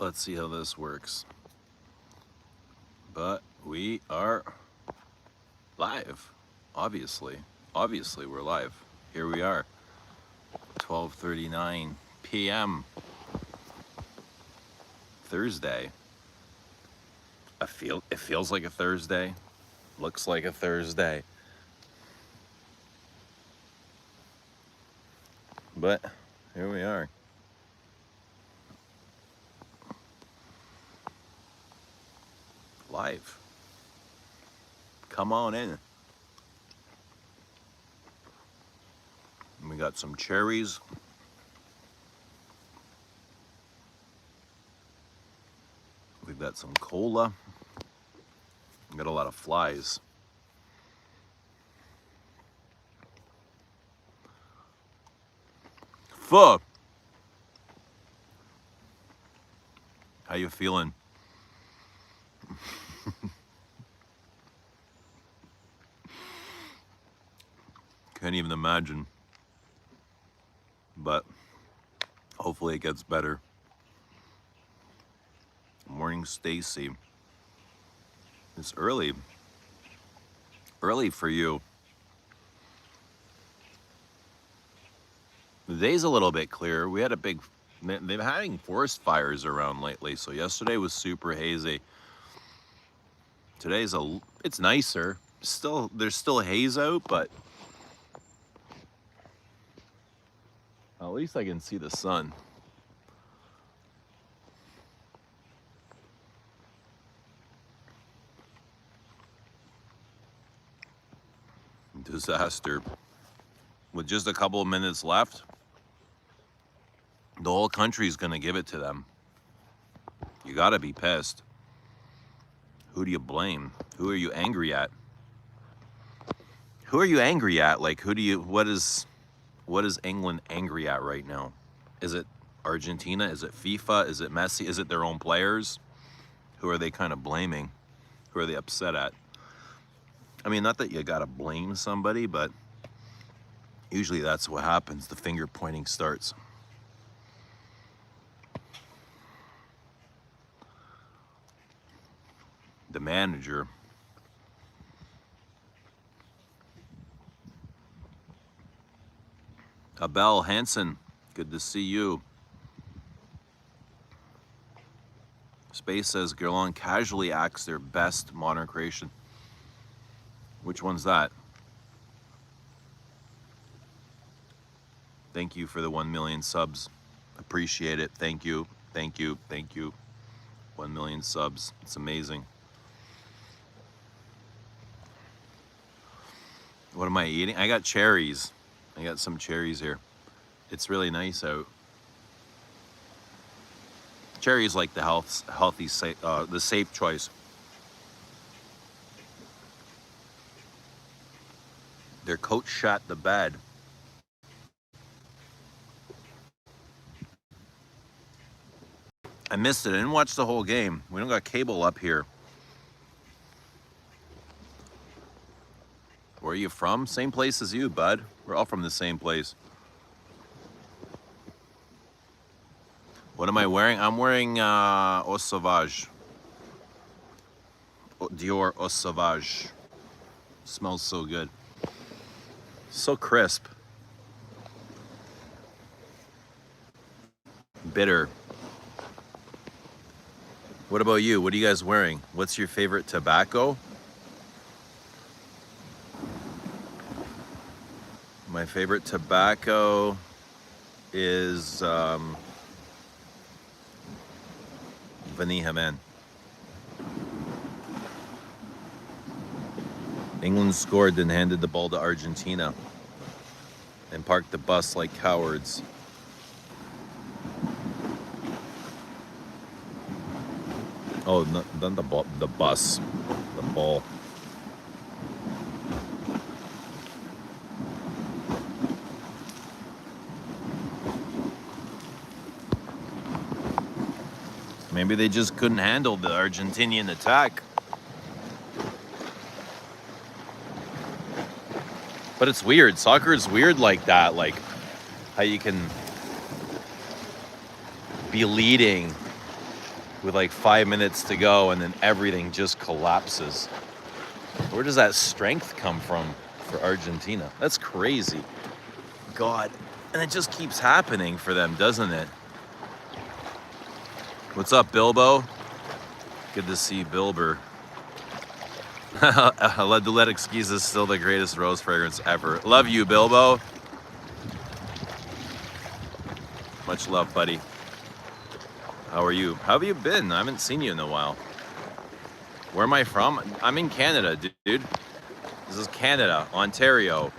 Let's see how this works. But we are live, obviously. Obviously, we're live. Here we are, 12:39 p.m. Thursday. It feels like a Thursday. Looks like a Thursday. But here we are. Live. Come on in. We got some cherries. We've got some cola. We got a lot of flies. Fuck. How you feeling? Can't even imagine. But hopefully it gets better. Morning, Stacy. It's early. Early for you. The day's a little bit clearer. We had a big, they've been having forest fires around lately. So yesterday was super hazy. Today's it's nicer. There's still haze out, but at least I can see the sun. Disaster. With just a couple of minutes left, the whole country's gonna give it to them. You gotta be pissed. Who do you blame? Who are you angry at? Who are you angry at? Like, what is England angry at right now? Is it Argentina? Is it FIFA? Is it Messi? Is it their own players? Who are they kind of blaming? Who are they upset at? I mean, not that you gotta blame somebody, but usually that's what happens. The finger pointing starts. The manager. Abel Hansen, good to see you. Space says Guerlain casually acts their best modern creation. Which one's that? Thank you for the 1 million subs. Appreciate it. Thank you. Thank you. Thank you. 1 million subs. It's amazing. What am I eating? I got cherries. I got some cherries here. It's really nice out. Cherries like the healthy, the safe choice. Their coach shot the bed. I missed it. I didn't watch the whole game. We don't got cable up here. Where are you from? Same place as you, bud. We're all from the same place. What am I wearing? I'm wearing Eau Sauvage. Dior Eau Sauvage. Smells so good. So crisp. Bitter. What about you? What are you guys wearing? What's your favorite tobacco? My favorite tobacco is Vanilla Man. England scored, then handed the ball to Argentina and parked the bus like cowards. Oh, not the bus, the ball. Maybe they just couldn't handle the Argentinian attack. But it's weird. Soccer is weird like that. Like how you can be leading with like 5 minutes to go, and then everything just collapses. Where does that strength come from for Argentina? That's crazy. God. And it just keeps happening for them, doesn't it? What's up, Bilbo? Good to see Bilber. La Doulette Exquise is still the greatest rose fragrance ever. Love you, Bilbo. Much love, buddy. How are you? How have you been? I haven't seen you in a while. Where am I from? I'm in Canada, dude. This is Canada, Ontario.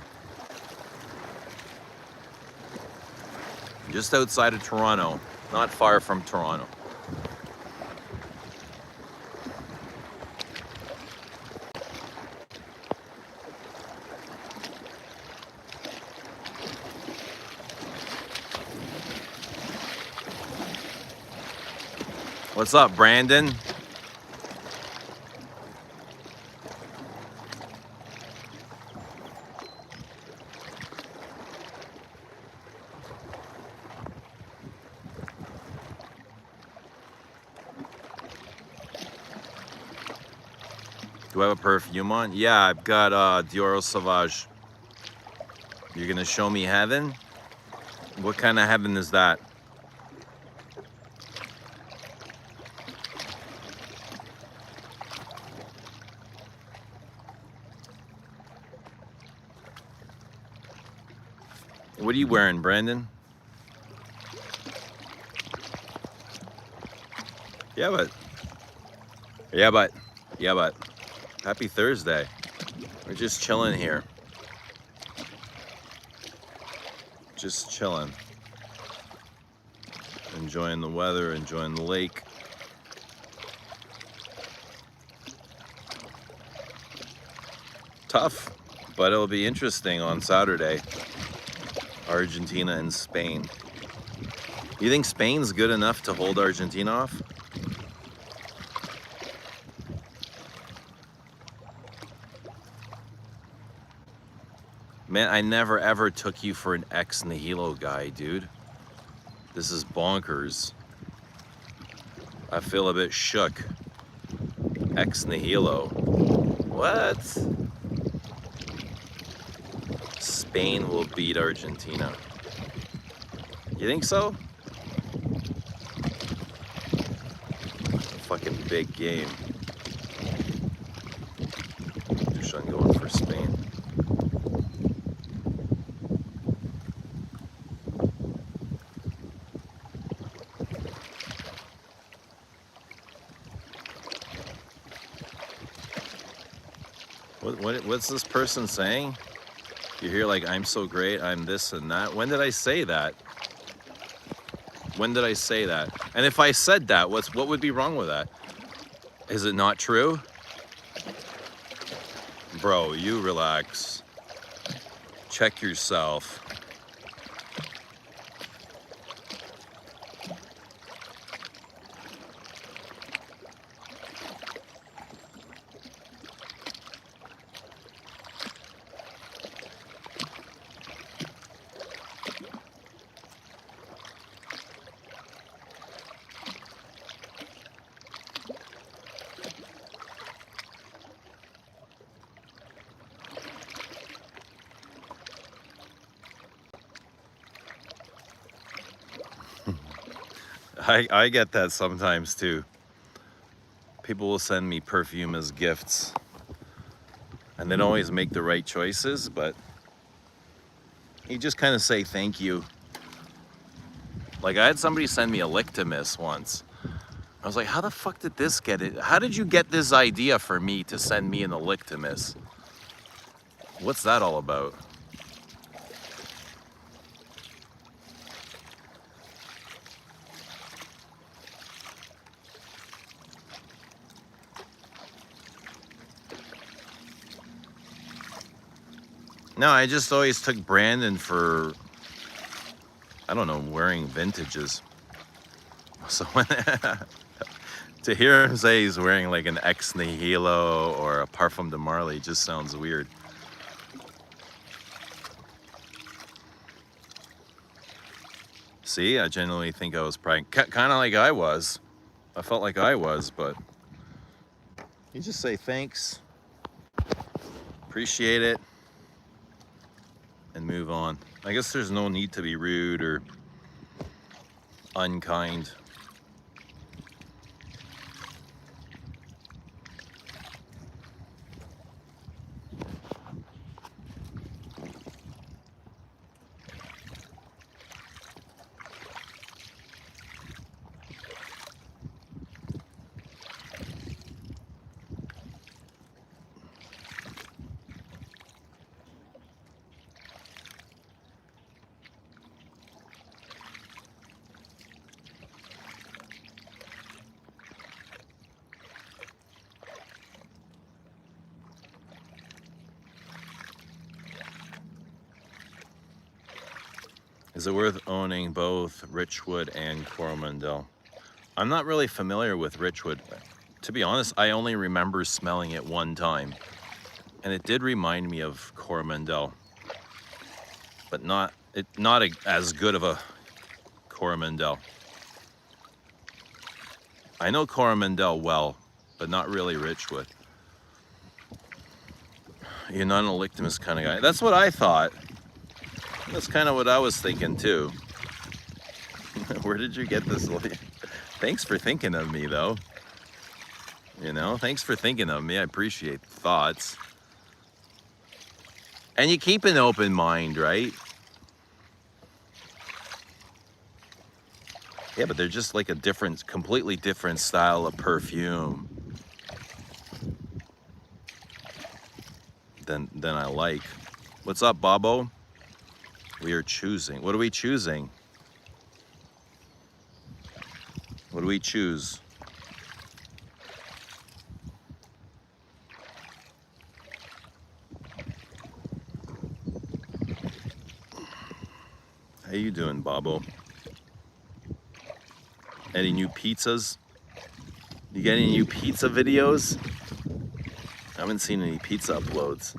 Just outside of Toronto. Not far from Toronto. What's up, Brandon? Do I have a perfume on? Yeah, I've got Dior Sauvage. You're gonna show me heaven? What kind of heaven is that? What are you wearing, Brandon? Yeah, but. Happy Thursday. We're just chilling here. Just chilling. Enjoying the weather, enjoying the lake. Tough, but it'll be interesting on Saturday. Argentina and Spain. You think Spain's good enough to hold Argentina off? Man, I never ever took you for an ex nihilo guy, dude. This is bonkers. I feel a bit shook. Ex nihilo. What? Spain will beat Argentina. You think so? Fucking big game. Dushan going for Spain. What's this person saying? You hear like, I'm so great, I'm this and that. When did I say that? When did I say that? And if I said that, what would be wrong with that? Is it not true? Bro, you relax. Check yourself. I get that sometimes too. People will send me perfume as gifts and they don't always make the right choices, but you just kind of say thank you. Like I had somebody send me a Lictimus once. I was like, how the fuck did this get it? How did you get this idea for me to send me an Lictimus? What's that all about? No, I just always took Brandon for, I don't know, wearing vintages. So when, to hear him say he's wearing like an Ex Nihilo or a Parfum de Marly just sounds weird. See, I genuinely think I was kind of like I was. I felt like I was, but you just say thanks, appreciate it, and move on. I guess there's no need to be rude or unkind. Is it worth owning both Richwood and Coromandel? I'm not really familiar with Richwood. To be honest, I only remember smelling it one time. And it did remind me of Coromandel. But not as good of a Coromandel. I know Coromandel well, but not really Richwood. You're not an Olictimus kind of guy. That's what I thought. That's kind of what I was thinking too. Where did you get this? Thanks for thinking of me though. You know, thanks for thinking of me. I appreciate the thoughts. And you keep an open mind, right? Yeah, but they're just like a different, completely different style of perfume than I like. What's up, Bobo? We are choosing. What are we choosing? What do we choose? How you doing, Bobo? Any new pizzas? You got any new pizza videos? I haven't seen any pizza uploads.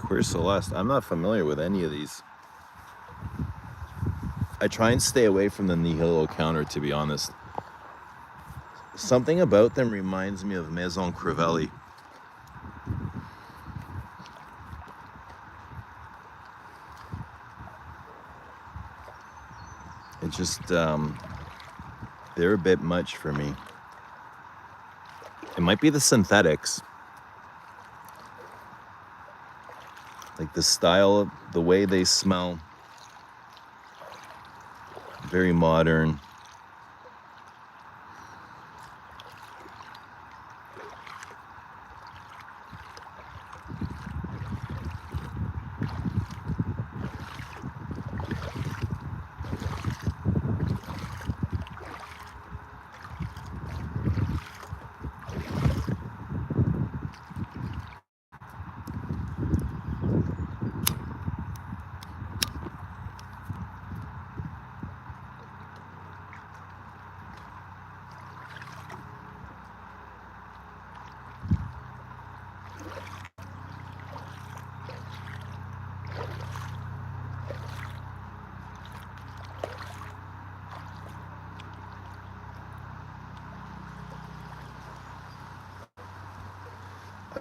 Queer Celeste. I'm not familiar with any of these. I try and stay away from the Nihilo counter, to be honest. Something about them reminds me of Maison Crivelli. It just, they're a bit much for me. It might be the synthetics. Like the style, the way they smell. Very modern.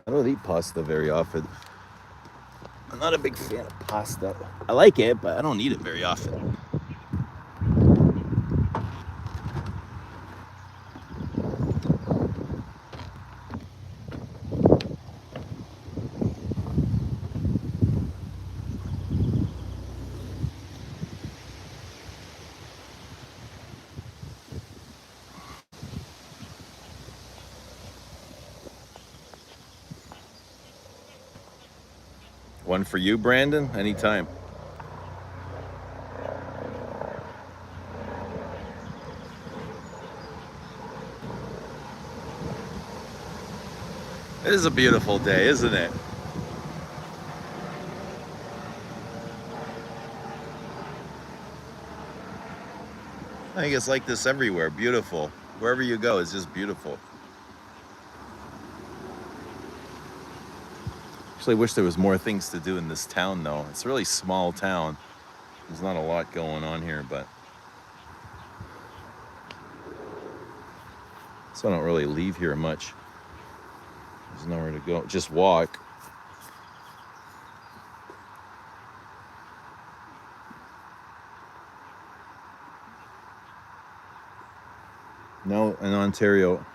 I don't eat pasta very often. I'm not a big fan of pasta. I like it, but I don't eat it very often. One for you, Brandon? Anytime. It is a beautiful day, isn't it? I think it's like this everywhere. Beautiful. Wherever you go, it's just beautiful. Actually, I wish there was more things to do in this town, though. It's a really small town. There's not a lot going on here, but so I don't really leave here much. There's nowhere to go. Just walk. No, in Ontario.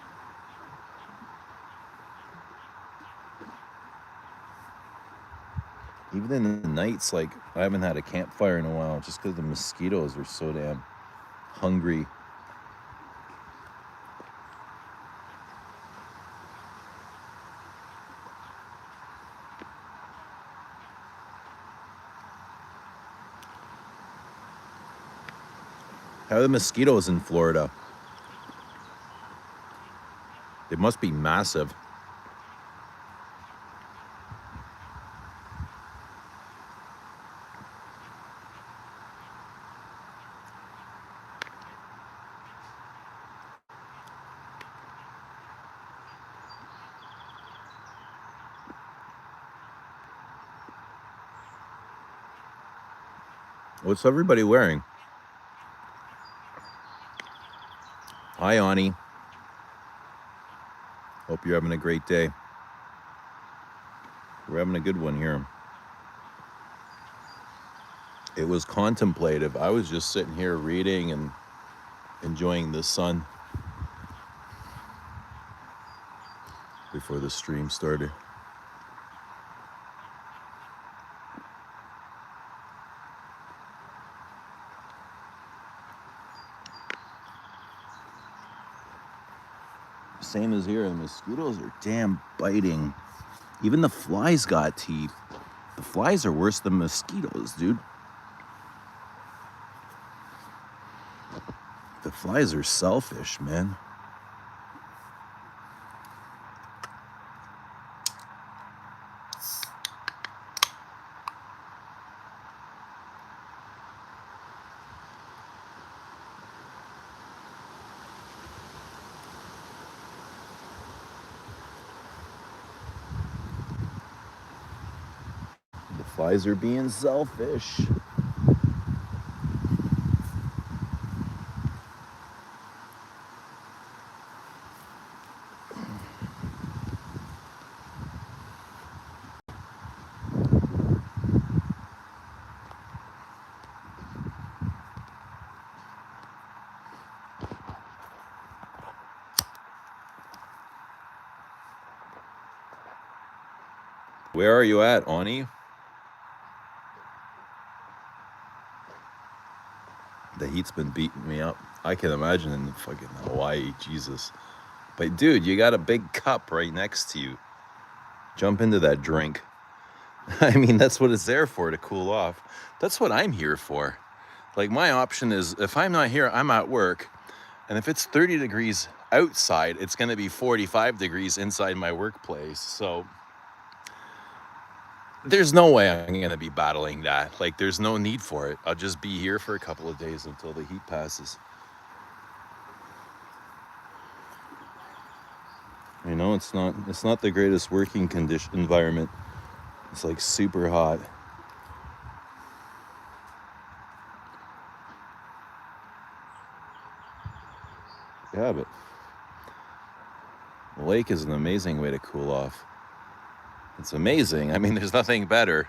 Even in the nights, like, I haven't had a campfire in a while just because the mosquitoes are so damn hungry. How are the mosquitoes in Florida? They must be massive. What's everybody wearing? Hi, Ani. Hope you're having a great day. We're having a good one here. It was contemplative. I was just sitting here reading and enjoying the sun before the stream started. Same as here, the mosquitoes are damn biting. Even the flies got teeth. The flies are worse than mosquitoes, dude. The flies are selfish, man. The flies are being selfish. Where are you at, Ani? The heat's been beating me up. I can imagine in fucking Hawaii, Jesus. But dude, you got a big cup right next to you. Jump into that drink. I mean, that's what it's there for, to cool off. That's what I'm here for. Like, my option is, if I'm not here, I'm at work. And if it's 30 degrees outside, it's going to be 45 degrees inside my workplace. So there's no way I'm going to be battling that. Like, there's no need for it. I'll just be here for a couple of days until the heat passes. You know, it's not the greatest working condition environment. It's like super hot. Yeah, but the lake is an amazing way to cool off. It's amazing. I mean, there's nothing better.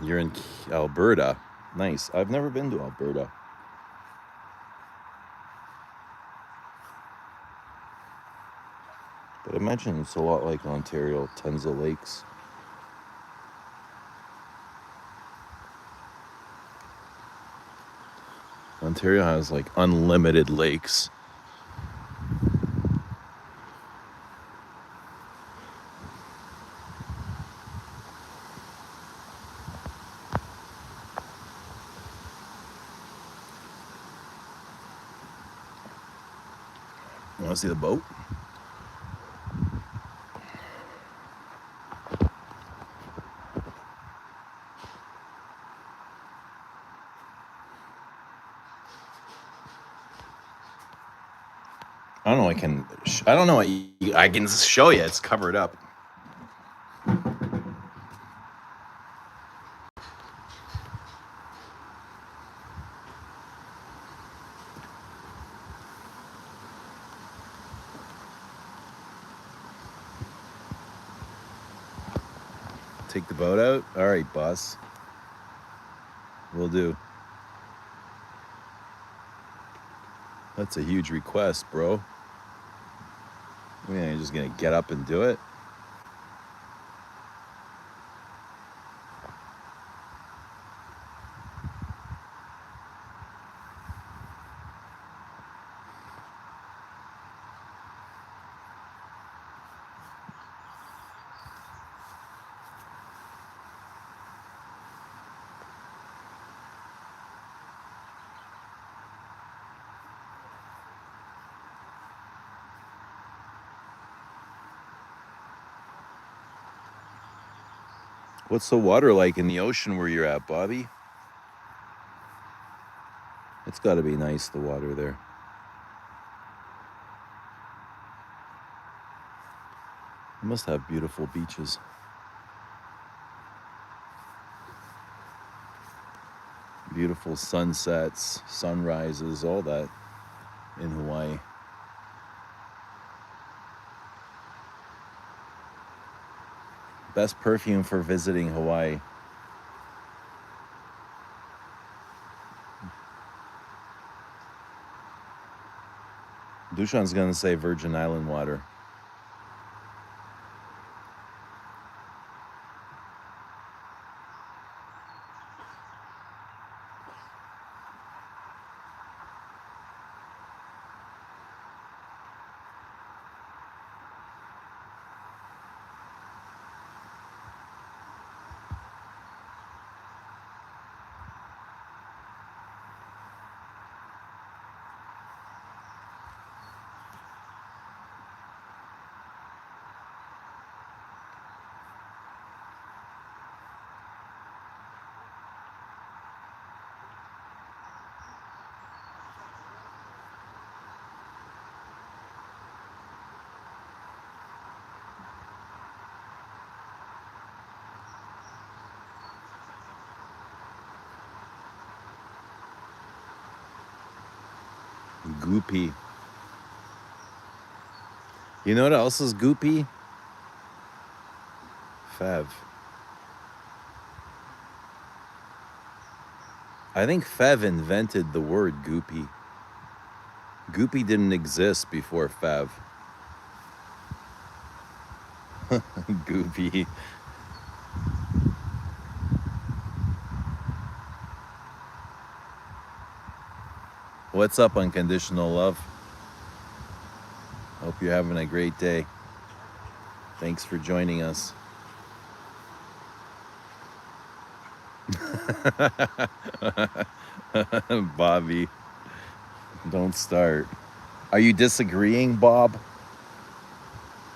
You're in Alberta. Nice. I've never been to Alberta. But I imagine it's a lot like Ontario, tons of lakes. Ontario has like unlimited lakes. You want to see the boat? I don't know. I don't know what I can show you. It's covered up. Take the boat out? All right, boss. Will do. That's a huge request, bro. You're just gonna get up and do it? What's the water like in the ocean where you're at, Bobby? It's got to be nice, the water there. You must have beautiful beaches. Beautiful sunsets, sunrises, all that in Hawaii. Best perfume for visiting Hawaii. Dushan's gonna say Virgin Island water. Goopy. You know what else is goopy? Fev. I think Fev invented the word goopy. Goopy didn't exist before Fev. Goopy. What's up, Unconditional Love? Hope you're having a great day. Thanks for joining us. Bobby, don't start. Are you disagreeing, Bob?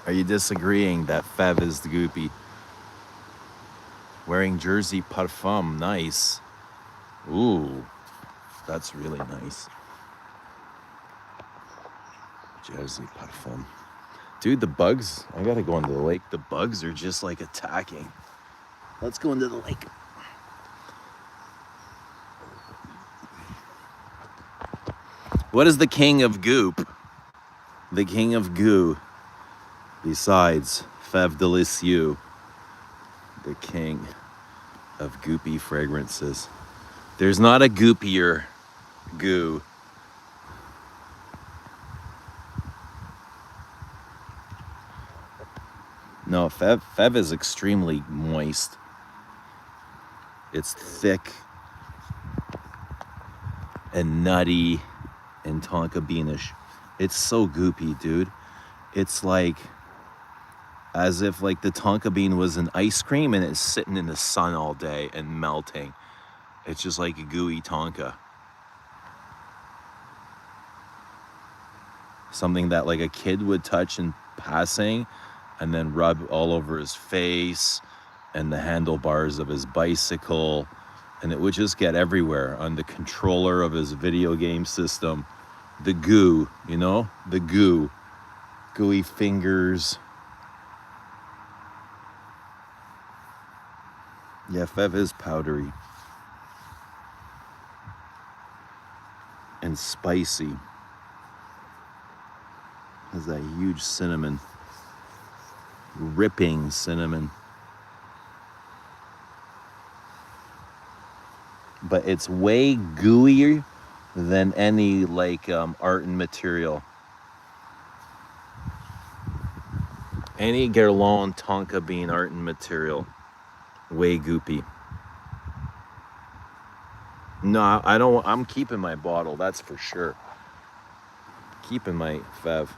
Are you disagreeing that Fev is the goopy? Wearing jersey parfum, nice. Ooh, that's really nice. Jersey parfum. Dude, the bugs, I gotta go into the lake. The bugs are just like attacking. Let's go into the lake. What is the king of goop? The king of goo. Besides Fev Delicieux, the king. of goopy fragrances. There's not a goopier goo. No, Fev is extremely moist. It's thick and nutty and tonka beanish. It's so goopy, dude. It's like as if like the tonka bean was an ice cream and it's sitting in the sun all day and melting. It's just like a gooey tonka. Something that like a kid would touch in passing and then rub all over his face and the handlebars of his bicycle, and it would just get everywhere on the controller of his video game system. The goo, you know, the goo, gooey fingers. Yeah, Fev is powdery and spicy. Has that huge cinnamon, ripping cinnamon. But it's way gooier than any like art and material. Any Guerlain tonka bean art and material, way goopy. No, I don't. I'm keeping my bottle. That's for sure. Keeping my Fev.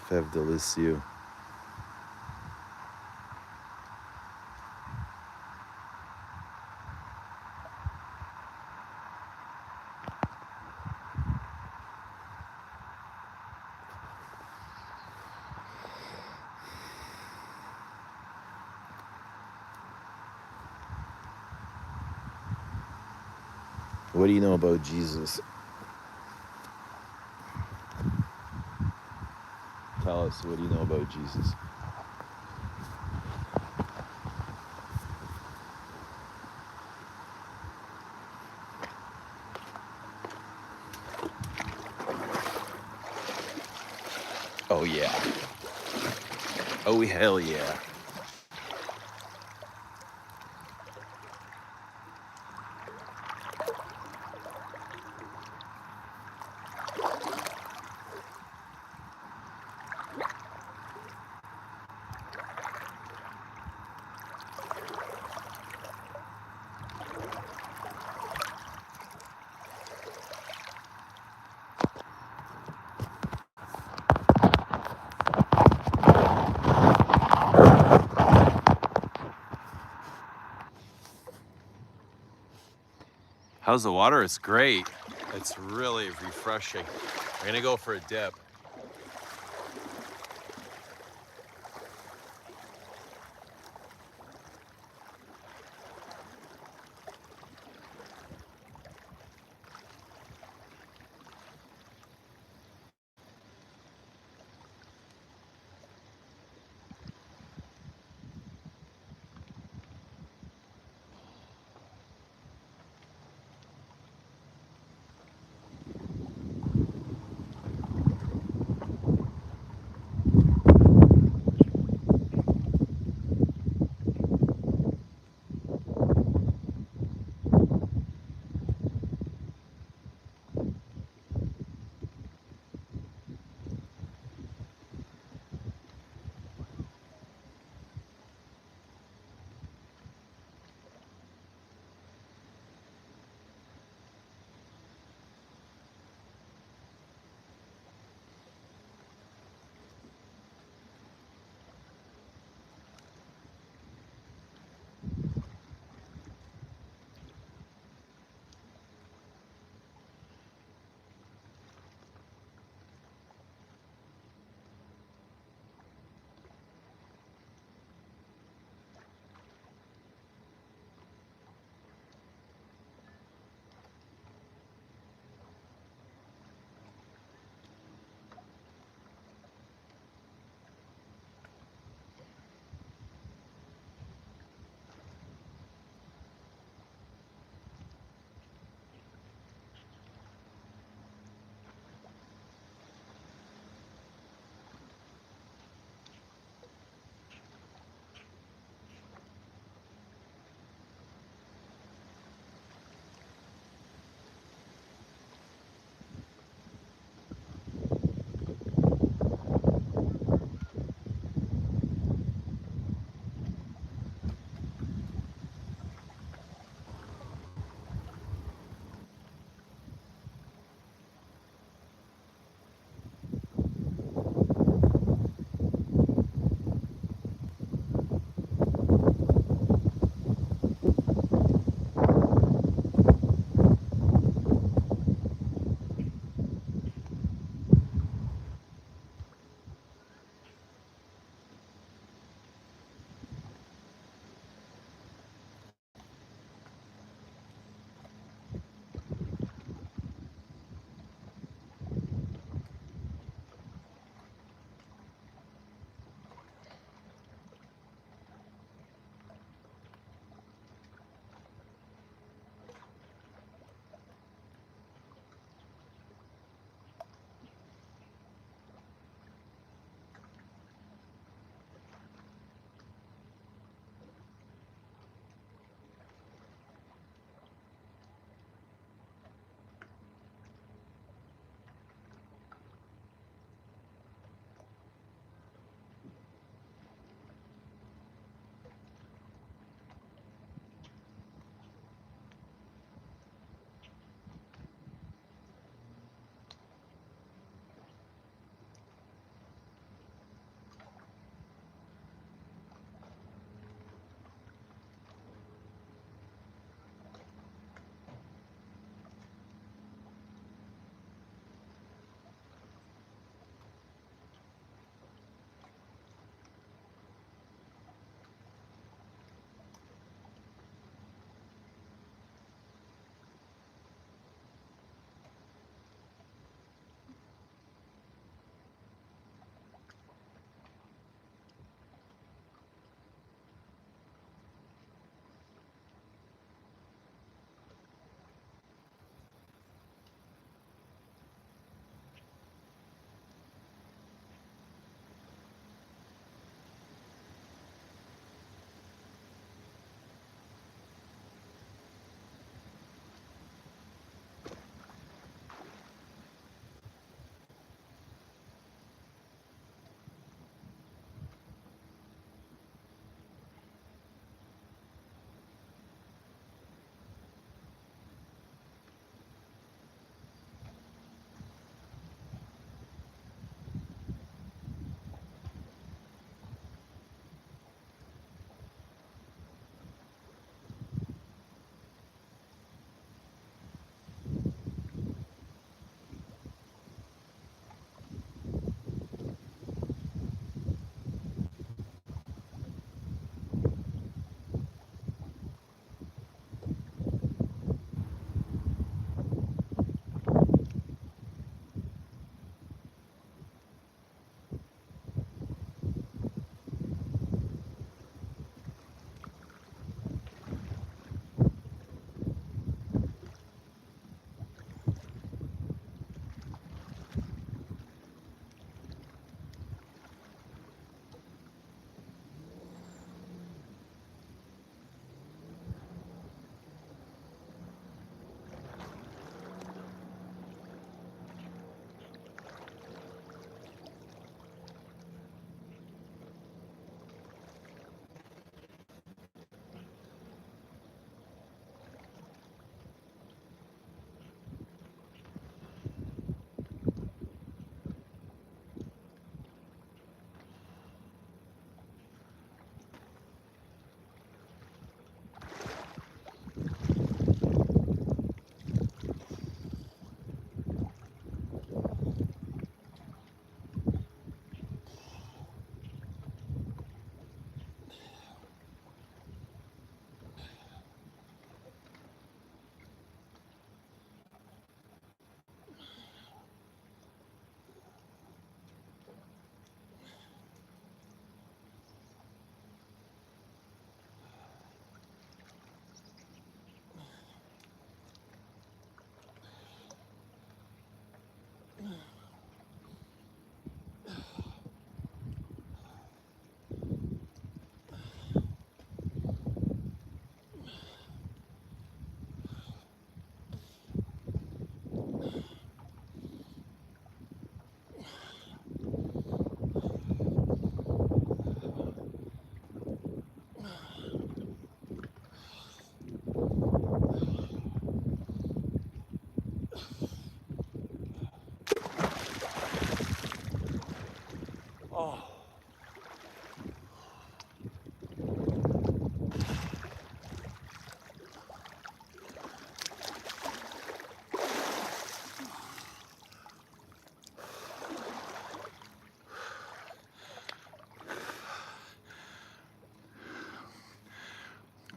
Fev Delicieux. What do you know about Jesus? Tell us, what do you know about Jesus? Oh yeah. Oh hell yeah. How's the water? It's great. It's really refreshing. We're gonna go for a dip.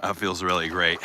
That feels really great.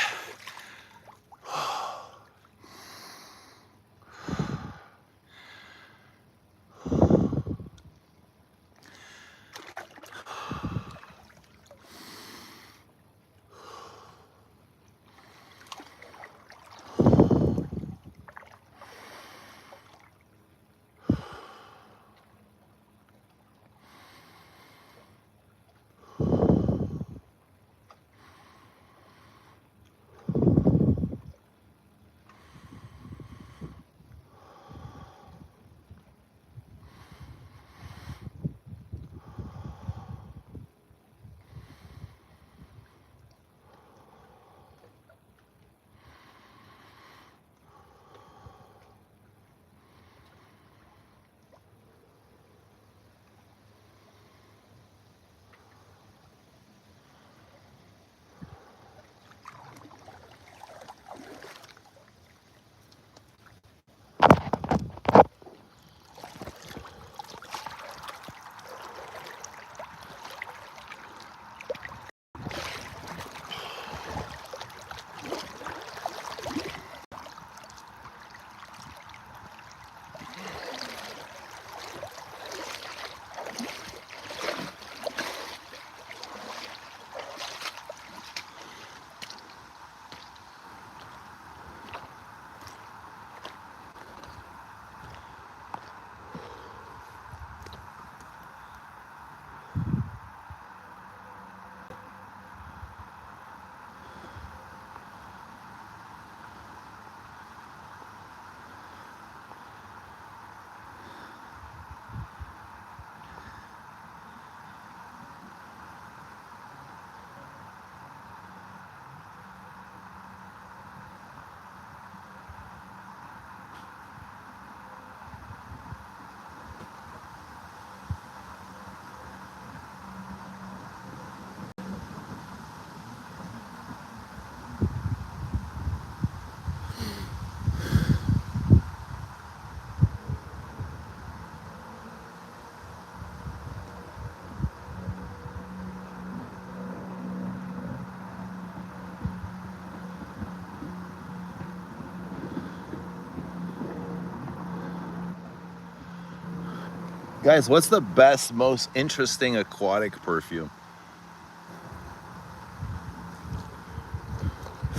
Guys, what's the best, most interesting aquatic perfume?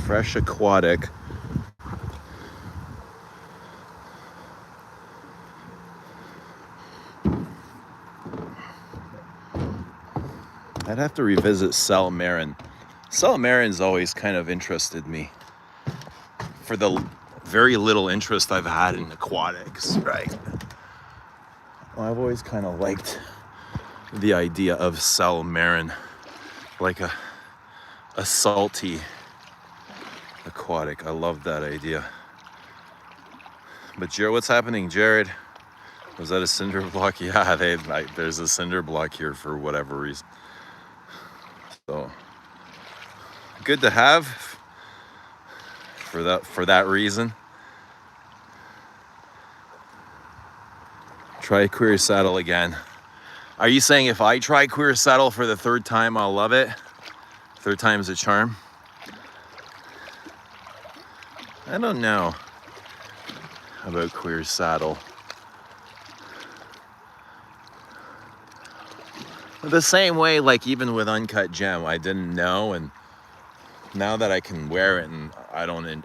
Fresh Aquatic. I'd have to revisit Cell Marin. Cell Marin's always kind of interested me for the very little interest I've had in aquatics, right? Well, I've always kind of liked the idea of Cell Marin, like a salty aquatic. I love that idea. But Jared, what's happening, Jared? Was that a cinder block? Yeah, there's a cinder block here for whatever reason. So good to have for that reason. Try Queer Saddle again. Are you saying if I try Queer Saddle for the third time, I'll love it? Third time's a charm? I don't know about Queer Saddle. The same way, like even with Uncut Gem, I didn't know, and now that I can wear it and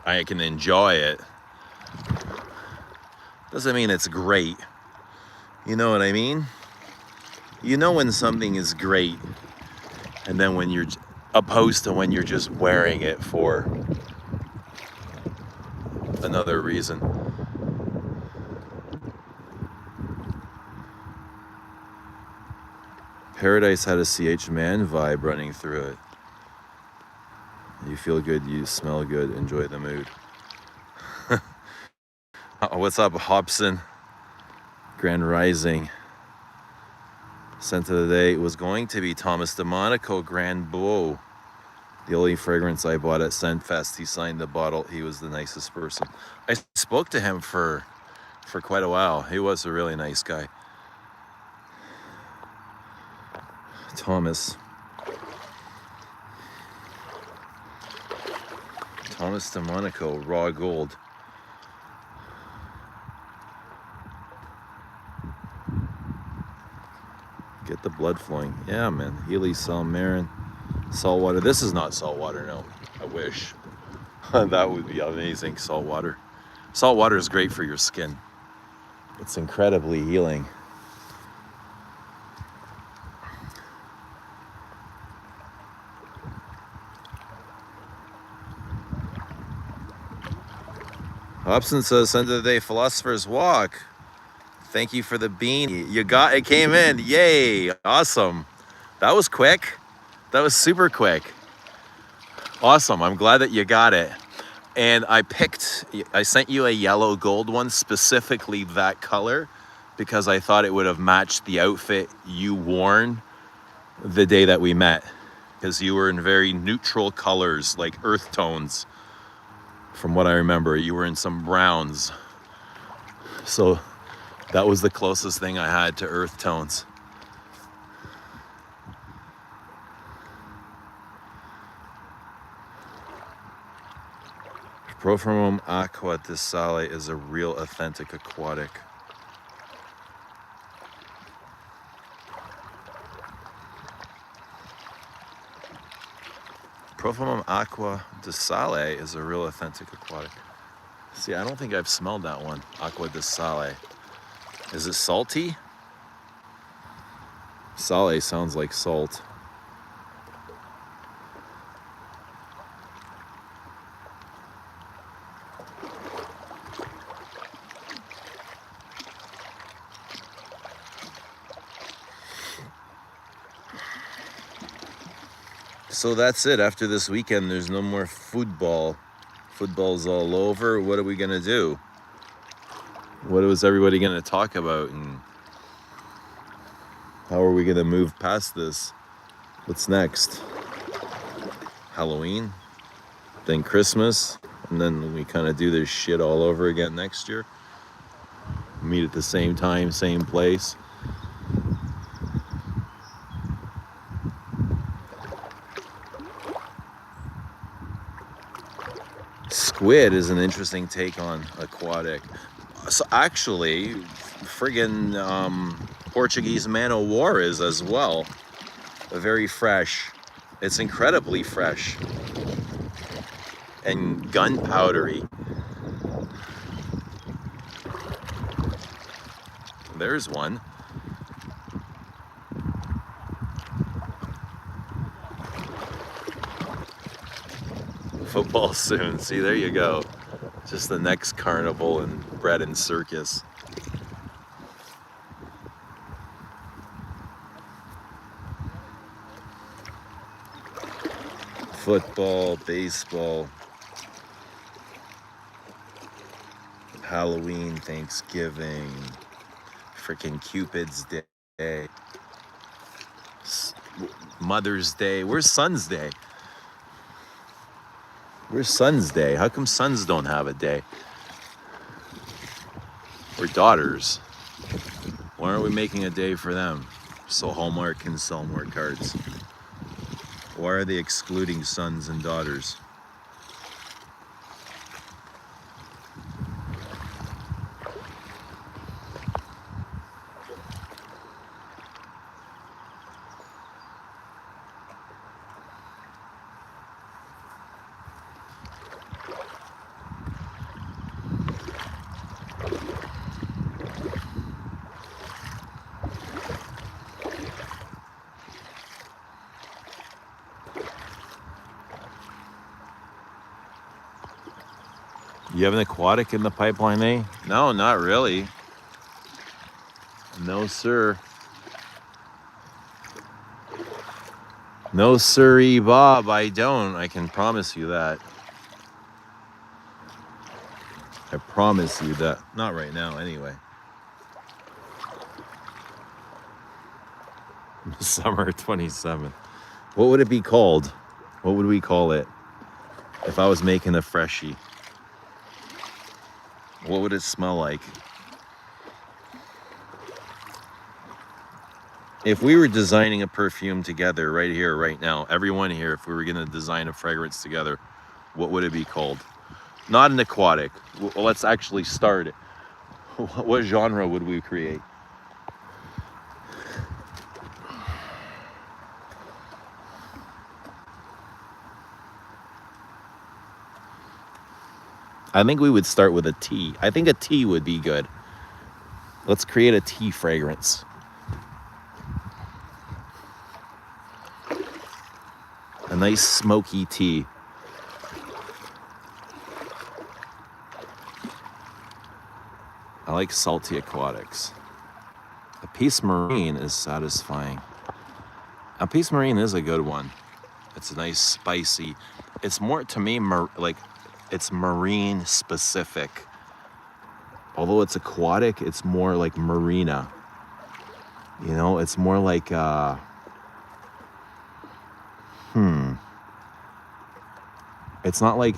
I can enjoy it, doesn't mean it's great. You know what I mean? You know when something is great, and then when you're opposed to when you're just wearing it for another reason. Paradise had a CH Man vibe running through it. You feel good, you smell good, enjoy the mood. What's up, Hobson? Grand Rising. Scent of the day was going to be Thomas DeMonico Grand Beau. The only fragrance I bought at Scentfest. He signed the bottle. He was the nicest person. I spoke to him for quite a while. He was a really nice guy. Thomas. Thomas de Monaco, raw gold. Get the blood flowing. Yeah, man. Healy, Salmarin, saltwater. This is not saltwater, no. I wish. That would be amazing, saltwater. Saltwater is great for your skin. It's incredibly healing. Hobson says, end of the day, Philosopher's Walk. Thank you for the bean. You got it, came in. Yay. Awesome. That was quick. That was super quick. Awesome. I'm glad that you got it. And I sent you a yellow gold one, specifically that color, because I thought it would have matched the outfit you worn the day that we met. Because you were in very neutral colors, like earth tones. From what I remember, you were in some browns. So that was the closest thing I had to earth tones. Profumum Aqua di Sale is a real authentic aquatic. Profumum Aqua di Sale is a real authentic aquatic. See, I don't think I've smelled that one. Aqua di Sale. Is it salty? Sale sounds like salt. So that's it. After this weekend, there's no more football. Football's all over. What are we gonna do? What was everybody gonna talk about? And how are we gonna move past this? What's next? Halloween, then Christmas, and then we kind of do this shit all over again next year. Meet at the same time, same place. Squid is an interesting take on aquatic. So actually, friggin' Portuguese man-o'-war is as well. Very fresh. It's incredibly fresh. And gunpowdery. There's one. Football soon. See, there you go. Just the next carnival and bread and circus. Football, baseball, Halloween, Thanksgiving, freaking Cupid's Day, Mother's Day. Where's Son's Day? Where's Son's Day? How come sons don't have a day? Or daughters? Why aren't we making a day for them? So Hallmark can sell more cards. Why are they excluding sons and daughters? You have an aquatic in the pipeline, eh? No, not really. No, sir. No, sirree, Bob, I don't. I can promise you that. I promise you that. Not right now, anyway. Summer 27th. What would it be called? What would we call it if I was making a freshie? What would it smell like? If we were designing a perfume together right here, right now, everyone here, if we were going to design a fragrance together, what would it be called? Not an aquatic. Well, let's actually start it. What genre would we create? I think we would start with a tea. I think a tea would be good. Let's create a tea fragrance. A nice smoky tea. I like salty aquatics. A Peace Marine is satisfying. A Peace Marine is a good one. It's a nice spicy. It's more to me like it's marine specific. Although it's aquatic, it's more like marina. You know, it's more like it's not like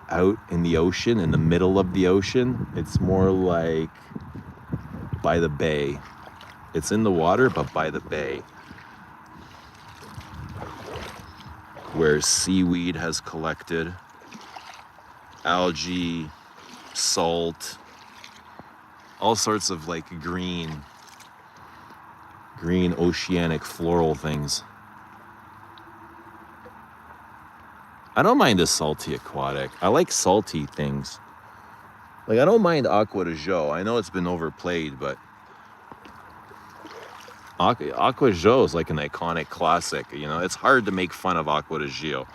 out in the ocean, in the middle of the ocean. It's more like by the bay. It's in the water, but by the bay, where seaweed has collected, algae, salt, all sorts of like green oceanic floral things. I don't mind a salty aquatic. I like salty things. Like, I don't mind Aqua de Jo. I know it's been overplayed, but Aqua de Jo is like an iconic classic. You know, it's hard to make fun of Aqua de Jo.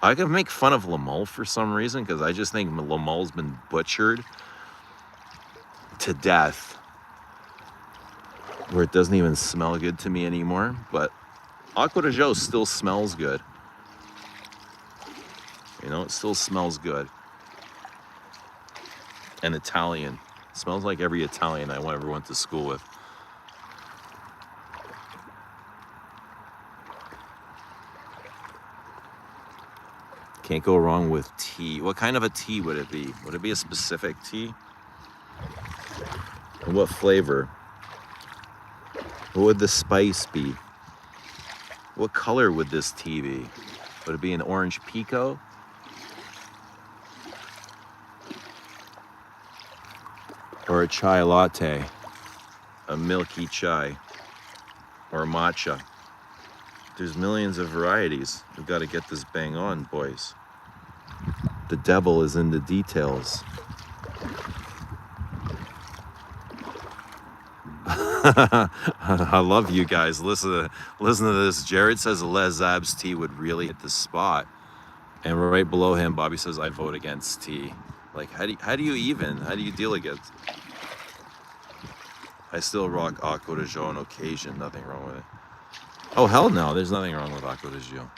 I can make fun of Le Male for some reason, because I just think Le Male's been butchered to death, where it doesn't even smell good to me anymore. But Aqua de Jo still smells good. You know, it still smells good. And Italian. It smells like every Italian I ever went to school with. Can't go wrong with tea. What kind of a tea would it be? Would it be a specific tea? And what flavor? What would the spice be? What color would this tea be? Would it be an orange pico? Or a chai latte? A milky chai? Or matcha? There's millions of varieties. We've got to get this bang on, boys. The devil is in the details. I love you guys. Listen to this. Jared says Les Abs tea would really hit the spot. And right below him, Bobby says, I vote against tea. Like, how do you deal against? I still rock Aqua de Jo on occasion. Nothing wrong with it. Oh, hell no. There's nothing wrong with Aqua de Jo.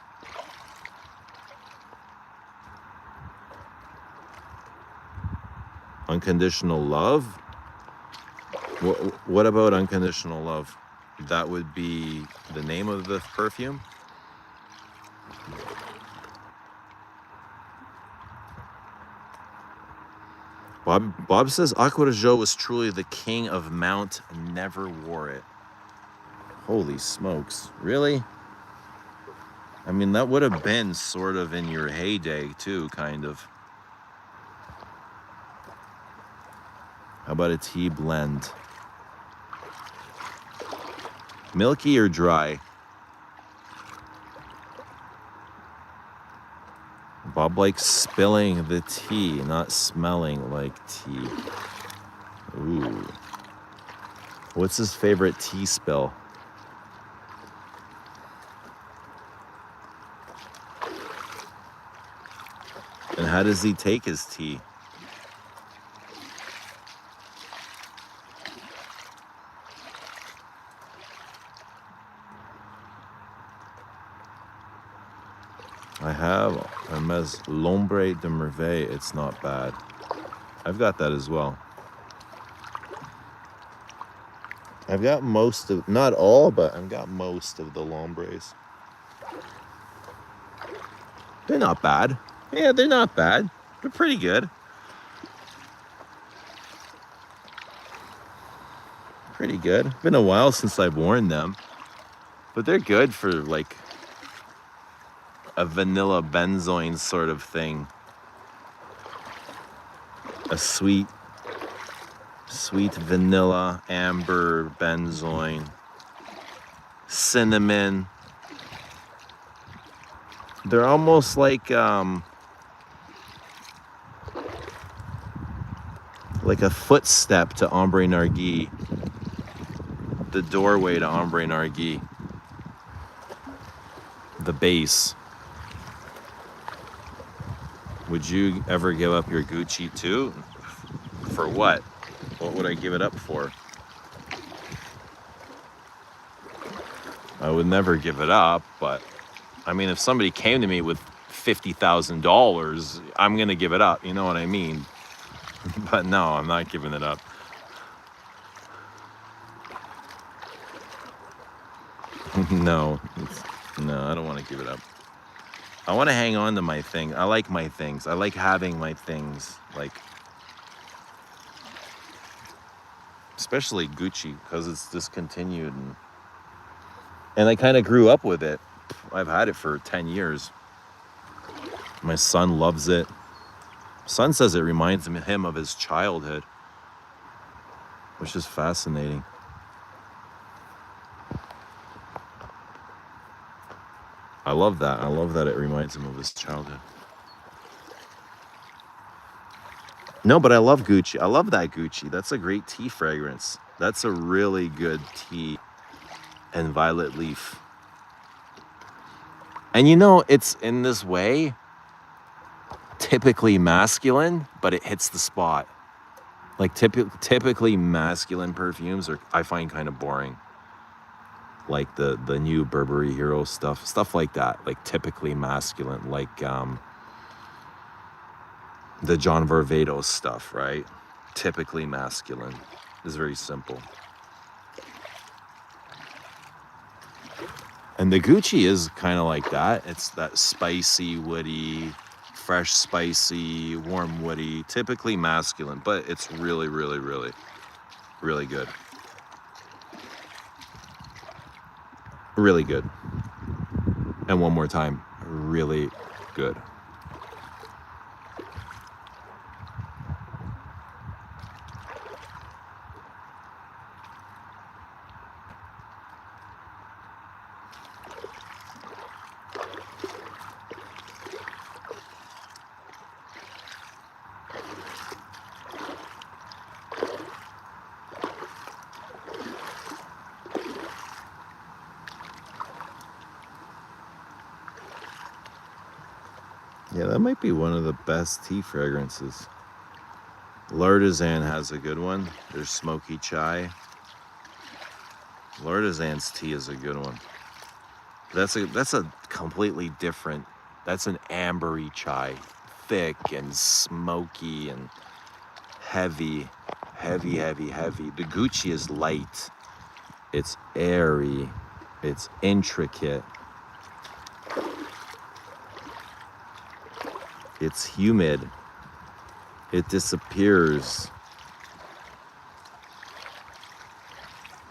Unconditional Love? What about Unconditional Love? That would be the name of the perfume? Bob says Aqua de Jo was truly the king of Mount, never wore it. Holy smokes. Really? I mean, that would have been sort of in your heyday too, kind of. How about a tea blend? Milky or dry? Bob likes spilling the tea, not smelling like tea. Ooh. What's his favorite tea spill? And how does he take his tea? I have Hermes L'Ombre de Merveille. It's not bad. I've got that as well. I've got most of, not all, but I've got most of the Lombres. They're not bad. Yeah, they're not bad. They're pretty good. Pretty good. Been a while since I've worn them. But they're good for like a vanilla benzoin sort of thing. a sweet vanilla, amber, benzoin, cinnamon. They're almost like a footstep to Ombre Nargis, the doorway to Ombre Nargis, the base. Would you ever give up your Gucci too? For what? What would I give it up for? I would never give it up, but I mean, if somebody came to me with $50,000, I'm gonna give it up, you know what I mean? But no, I'm not giving it up. No, I don't want to give it up. I want to hang on to my thing. I like my things. I like having my things, like, especially Gucci, because it's discontinued, and I kind of grew up with it. I've had it for 10 years. My son loves it. Son says it reminds him of his childhood, which is fascinating. I love that. I love that it reminds him of his childhood. No, but I love Gucci. I love that Gucci. That's a great tea fragrance. That's a really good tea. And violet leaf. And you know, it's in this way typically masculine, but it hits the spot. Like typically masculine perfumes are, I find, kind of boring. Like the new Burberry Hero stuff like that, like typically masculine, like the John Varvatos stuff, right? Typically masculine. It's very simple. And the Gucci is kind of like that. It's that spicy, woody, fresh, spicy, warm, woody, typically masculine, but it's really, really, really, really good. Really good. And one more time, really good. Yeah, that might be one of the best tea fragrances. L'Artisan has a good one. There's Smoky Chai. L'Artisan's tea is a good one. That's a completely different. That's an ambery chai, thick and smoky and heavy. The Gucci is light. It's airy. It's intricate. It's humid. It disappears.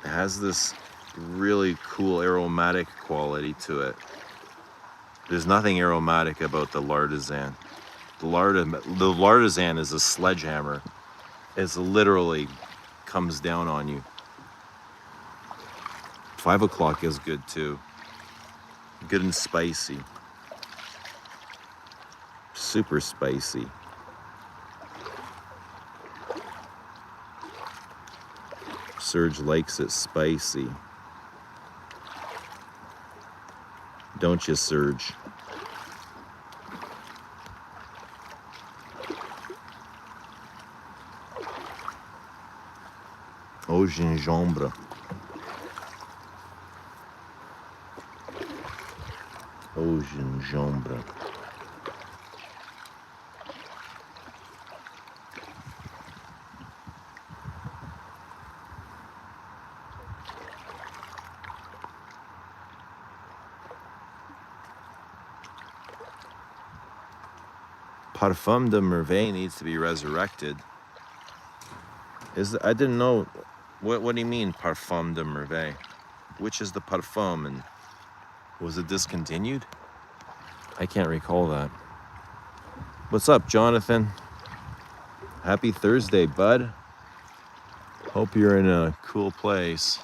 It has this really cool aromatic quality to it. There's nothing aromatic about the L'Artisan. The L'Artisan is a sledgehammer. It's literally comes down on you. 5 o'clock is good too. Good and spicy. Super spicy. Serge likes it spicy. Don't you, Serge? Au gingembre. Au gingembre. Parfum de Merveille needs to be resurrected. I didn't know. What do you mean, Parfum de Merveille? Which is the parfum, and was it discontinued? I can't recall that. What's up, Jonathan? Happy Thursday, bud. Hope you're in a cool place.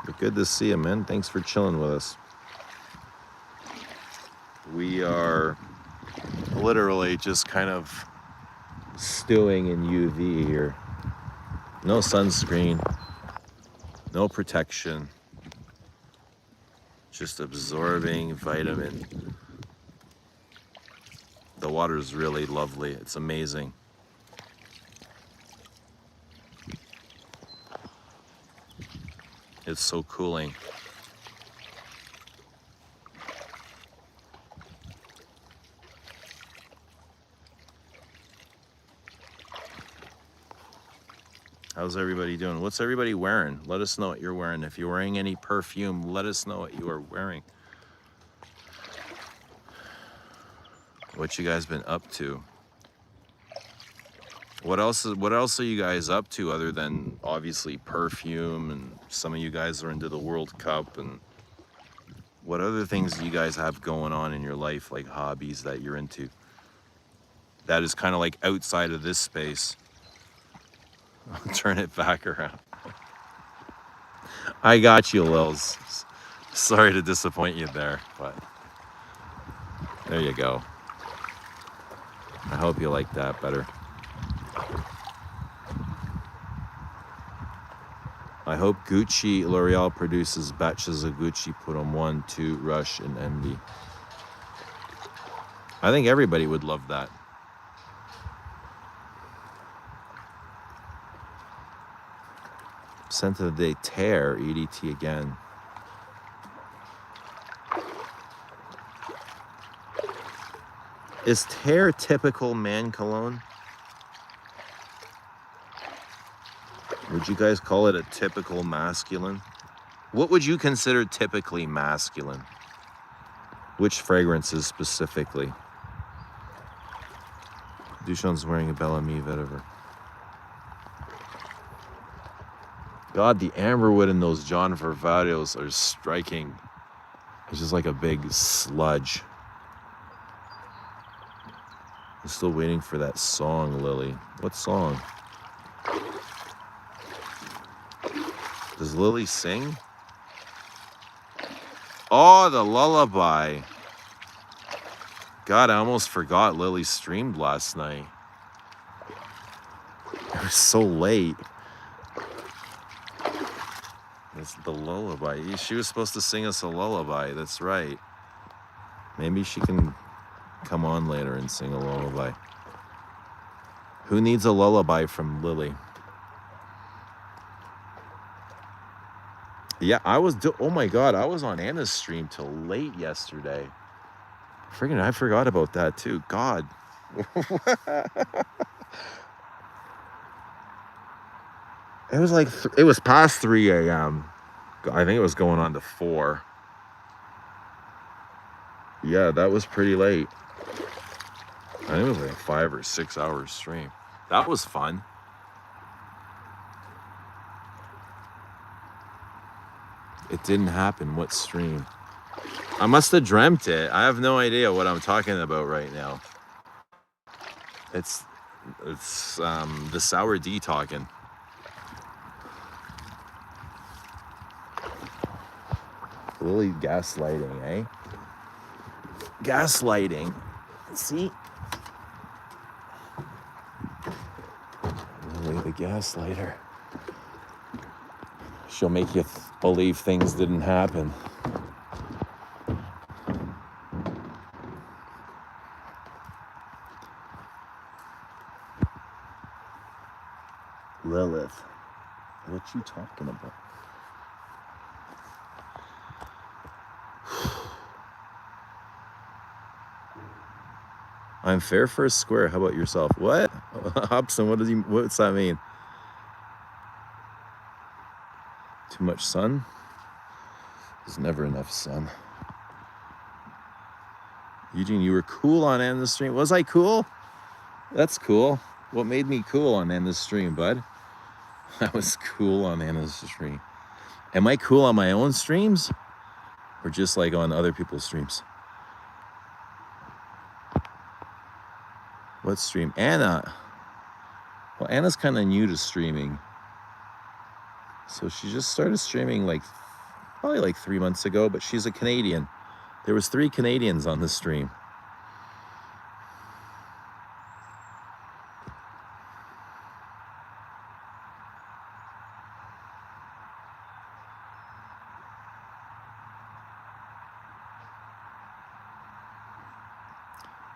But good to see you, man. Thanks for chilling with us. We are literally just kind of stewing in UV here. No sunscreen, no protection, just absorbing vitamin. The water is really lovely. It's amazing. It's so cooling. How's everybody doing? What's everybody wearing? Let us know what you're wearing. If you're wearing any perfume, let us know what you are wearing. What you guys been up to? What else are you guys up to other than obviously perfume, and some of you guys are into the World Cup, and what other things do you guys have going on in your life, like hobbies that you're into? That is kind of like outside of this space. I'll turn it back around. I got you, Lils. Sorry to disappoint you there, but there you go. I hope you like that better. I hope Gucci L'Oreal produces batches of Gucci, put on 1, 2, Rush, and Envy. I think everybody would love that. Scent of the day, Tear, EDT again. Is Tear typical man cologne? Would you guys call it a typical masculine? What would you consider typically masculine? Which fragrances specifically? Dushan's wearing a Bellamy vetiver. God, the amberwood in those John Varvatos are striking. It's just like a big sludge. I'm still waiting for that song, Lily. What song? Does Lily sing? Oh, the lullaby. God, I almost forgot Lily streamed last night. It was so late. It's the lullaby. She was supposed to sing us a lullaby. That's right. Maybe she can come on later and sing a lullaby. Who needs a lullaby from Lily? Yeah, oh my God, I was on Anna's stream till late yesterday. Friggin', I forgot about that too. God. It was like, it was past 3 a.m. I think it was going on to 4. Yeah, that was pretty late. I think it was like a 5 or 6 hour stream. That was fun. It didn't happen. What stream? I must have dreamt it. I have no idea what I'm talking about right now. It's the Sour D talking. Lily gaslighting, eh? Gaslighting. See? Lily the gaslighter. She'll make you believe things didn't happen. Lilith, what you talking about? I'm fair for a square. How about yourself? What? Hobson, what's that mean? Too much sun? There's never enough sun. Eugene, you were cool on Anna's stream. Was I cool? That's cool. What made me cool on Anna's stream, bud? I was cool on Anna's stream. Am I cool on my own streams? or just like on other people's streams. What stream? Anna. Well, Anna's kind of new to streaming. So she just started streaming like probably like 3 months ago, but she's a Canadian. There was 3 Canadians on the stream.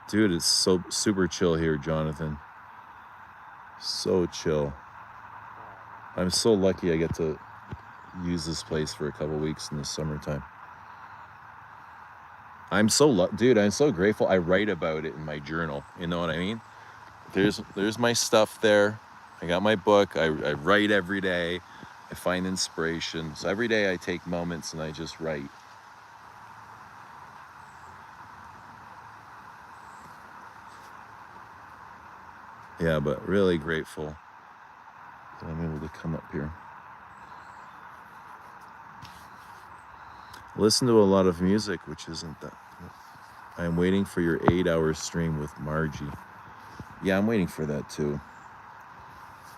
Dude, it's so super chill here, Jonathan. So chill. I'm so lucky I get to use this place for a couple weeks in the summertime. Dude, I'm so grateful. I write about it in my journal. You know what I mean? There's my stuff there. I got my book. I write every day. I find inspiration. So every day I take moments and I just write. Yeah, but really grateful that I'm able to come up here. Listen to a lot of music, which isn't that. I'm waiting for your 8-hour stream with Margie. Yeah, I'm waiting for that too.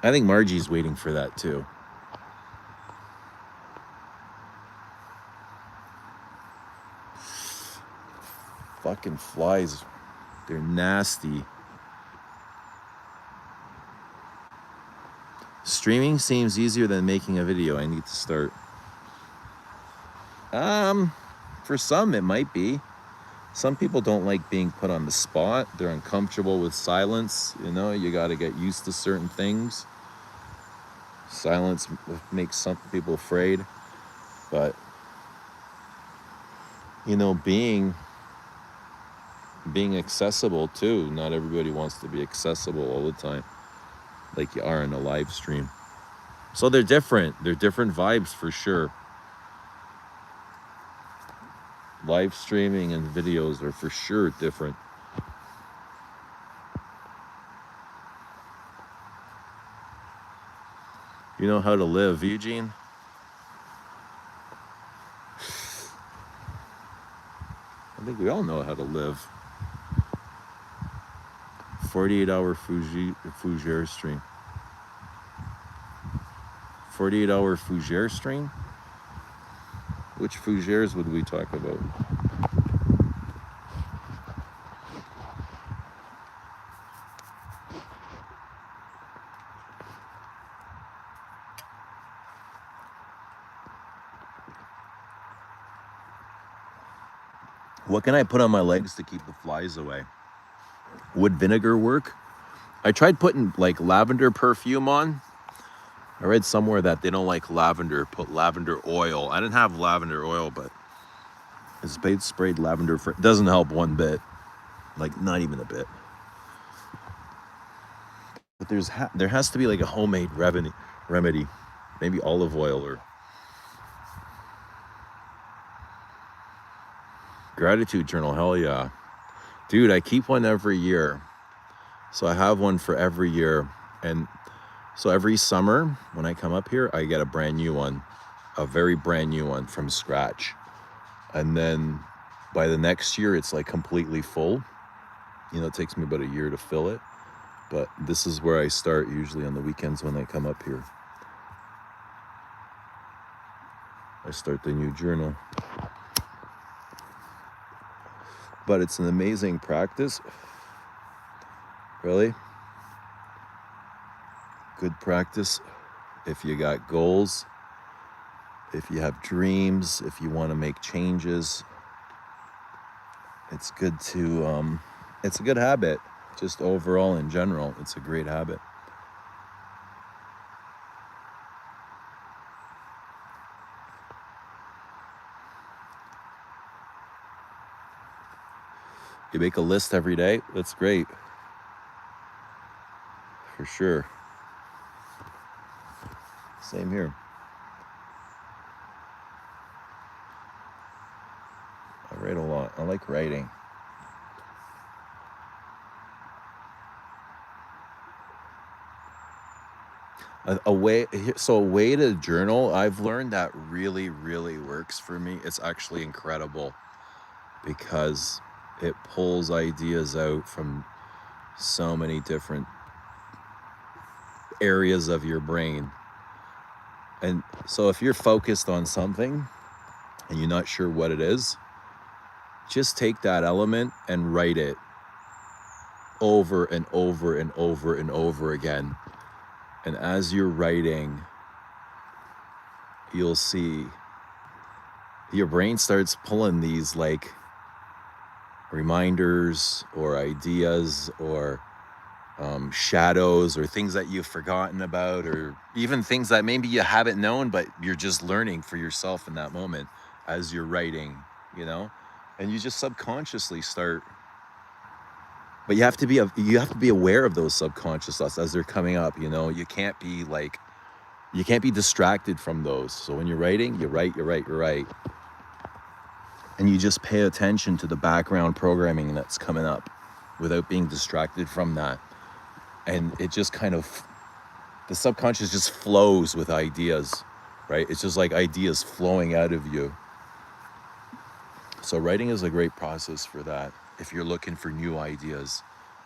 I think Margie's waiting for that too. Fucking flies. They're nasty. Streaming seems easier than making a video. I need to start. For some it might be. Some people don't like being put on the spot. They're uncomfortable with silence. You know, you got to get used to certain things. Silence makes some people afraid. But, you know, being accessible too. Not everybody wants to be accessible all the time, like you are in a live stream. So they're different. They're different vibes for sure. Live streaming and videos are for sure different. You know how to live, Eugene? I think we all know how to live. 48-hour Fougere stream. 48-hour Fougere stream? Which Fougeres would we talk about? What can I put on my legs to keep the flies away? Would vinegar work? I tried putting like lavender perfume on. I read somewhere that they don't like lavender, put lavender oil. I didn't have lavender oil, but I sprayed lavender. It doesn't help one bit. Like, not even a bit. But there has to be like a homemade remedy. Maybe olive oil or... Gratitude journal, hell yeah. Dude, I keep one every year. So I have one for every year. And so every summer when I come up here, I get a brand new one. A very brand new one from scratch. And then by the next year, it's like completely full. You know, it takes me about a year to fill it. But this is where I start usually on the weekends when I come up here. I start the new journal. But it's an amazing practice. Really. Good practice if you got goals, if you have dreams, if you want to make changes. It's good to, it's a good habit. Just overall in general, it's a great habit. You make a list every day, that's great. For sure. Same here. I write a lot. I like writing. A way to journal, I've learned that really, really works for me. It's actually incredible because it pulls ideas out from so many different areas of your brain. And so if you're focused on something and you're not sure what it is, just take that element and write it over and over and over and over again. And as you're writing, you'll see your brain starts pulling these like reminders or ideas or shadows or things that you've forgotten about, or even things that maybe you haven't known, but you're just learning for yourself in that moment as you're writing, you know, and you just subconsciously start. But you have to be aware of those subconscious thoughts as they're coming up. You know, you can't be distracted from those. So when you're writing, you write, and you just pay attention to the background programming that's coming up without being distracted from that. And it just kind of, the subconscious just flows with ideas, right? It's just like ideas flowing out of you. So writing is a great process for that. If you're looking for new ideas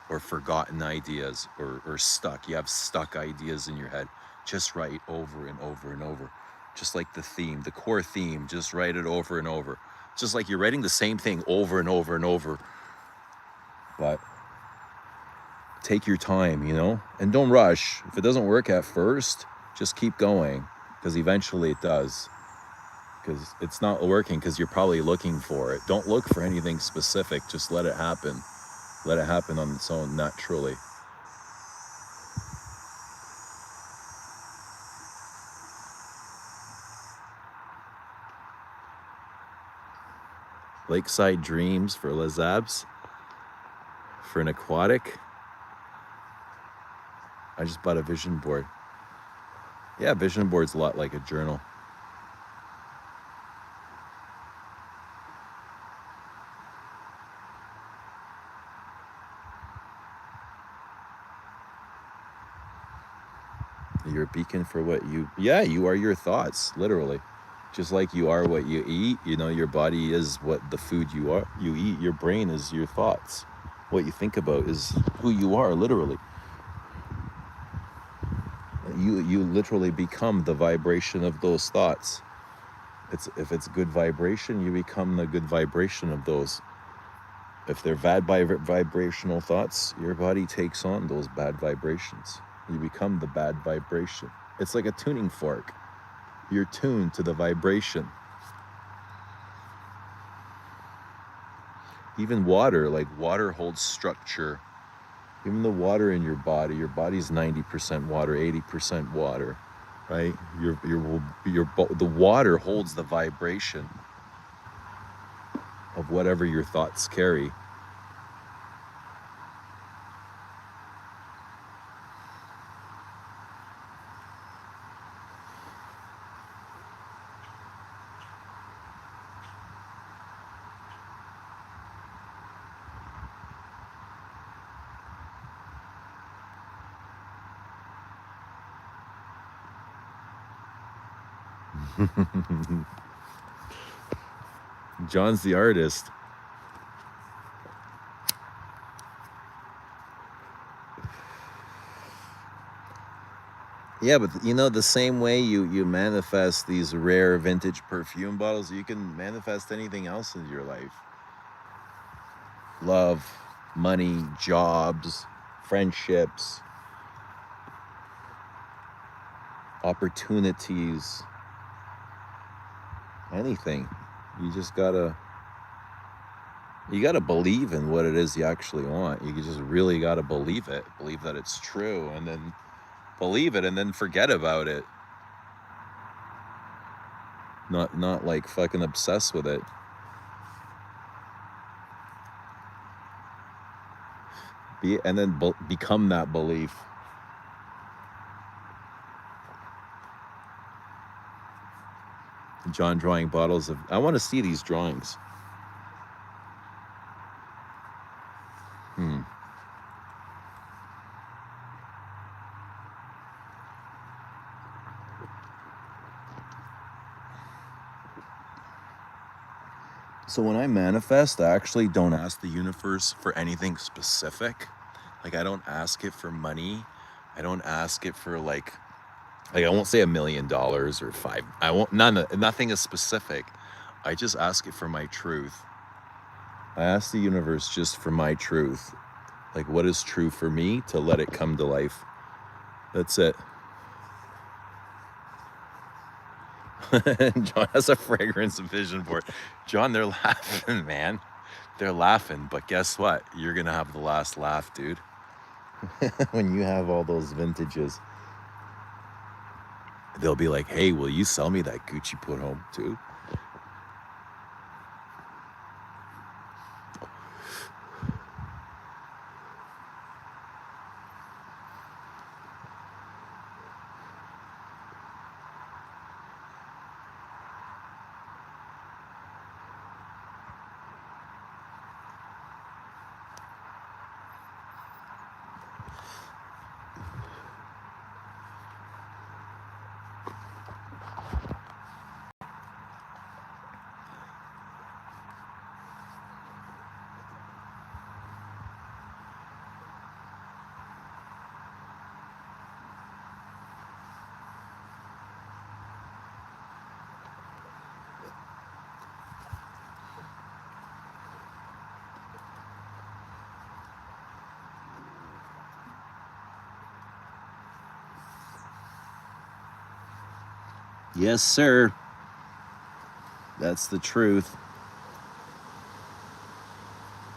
or forgotten ideas or stuck, you have stuck ideas in your head, just write over and over and over. Just like the theme, the core theme, just write it over and over. Just like you're writing the same thing over and over and over. But take your time, you know, and don't rush. If it doesn't work at first, just keep going, because eventually it does. Because it's not working because you're probably looking for it. Don't look for anything specific. Just let it happen. Let it happen on its own naturally. Lakeside Dreams for Les Abs. For an aquatic, I just bought a vision board. Yeah, vision board's a lot like a journal. You're a beacon for what you are your thoughts, literally. Just like you are what you eat, you know, your body is what the food you eat, your brain is your thoughts. What you think about is who you are, literally. You literally become the vibration of those thoughts. If it's good vibration, you become the good vibration of those. If they're bad vibrational thoughts, your body takes on those bad vibrations. You become the bad vibration. It's like a tuning fork. You're tuned to the vibration. Even water, like water holds structure. Even the water in your body's 90% water, 80% water, right? The water holds the vibration of whatever your thoughts carry. John's the artist. Yeah, but you know, the same way you manifest these rare vintage perfume bottles, you can manifest anything else in your life. Love, money, jobs, friendships, opportunities, anything. You just gotta believe in what it is you actually want. You just really gotta believe it. Believe that it's true, and then believe it, and then forget about it. Not like fucking obsess with it. And then become that belief. John drawing bottles of. I want to see these drawings. So when I manifest, I actually don't ask the universe for anything specific. Like I don't ask it for money. I don't ask it for like I won't say $1 million or five. I won't nothing is specific. I just ask it for my truth. I ask the universe just for my truth. Like what is true for me to let it come to life. That's it. John has a fragrance vision board. John, they're laughing, man. They're laughing, but guess what? You're gonna have the last laugh, dude. When you have all those vintages, they'll be like, hey, will you sell me that Gucci put home too? Yes, sir. That's the truth.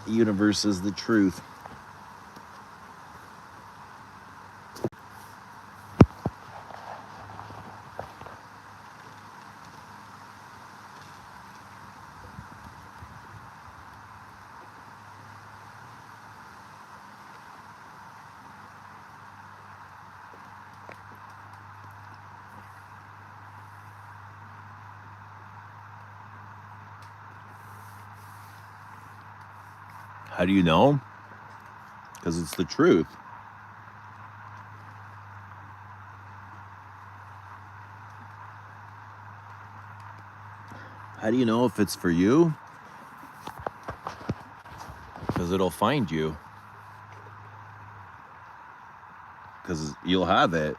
The universe is the truth. How do you know? Because it's the truth. How do you know if it's for you? Because it'll find you. Because you'll have it.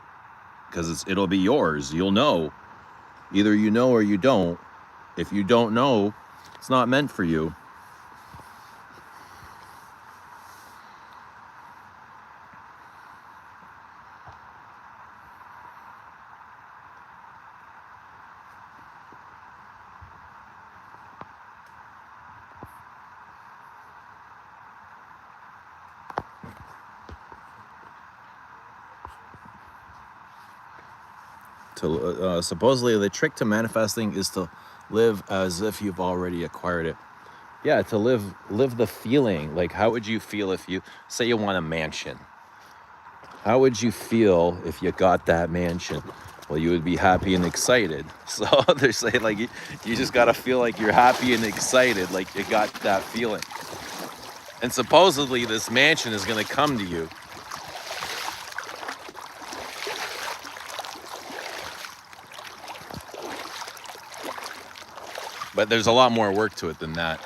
Because it'll be yours. You'll know. Either you know or you don't. If you don't know, it's not meant for you. Supposedly the trick to manifesting is to live as if you've already acquired it. Yeah, to live the feeling. Like how would you feel if you say you want a mansion? How would you feel if you got that mansion? Well, you would be happy and excited. So they're saying like you just gotta feel like you're happy and excited, like you got that feeling. And supposedly this mansion is gonna come to you. But there's a lot more work to it than that.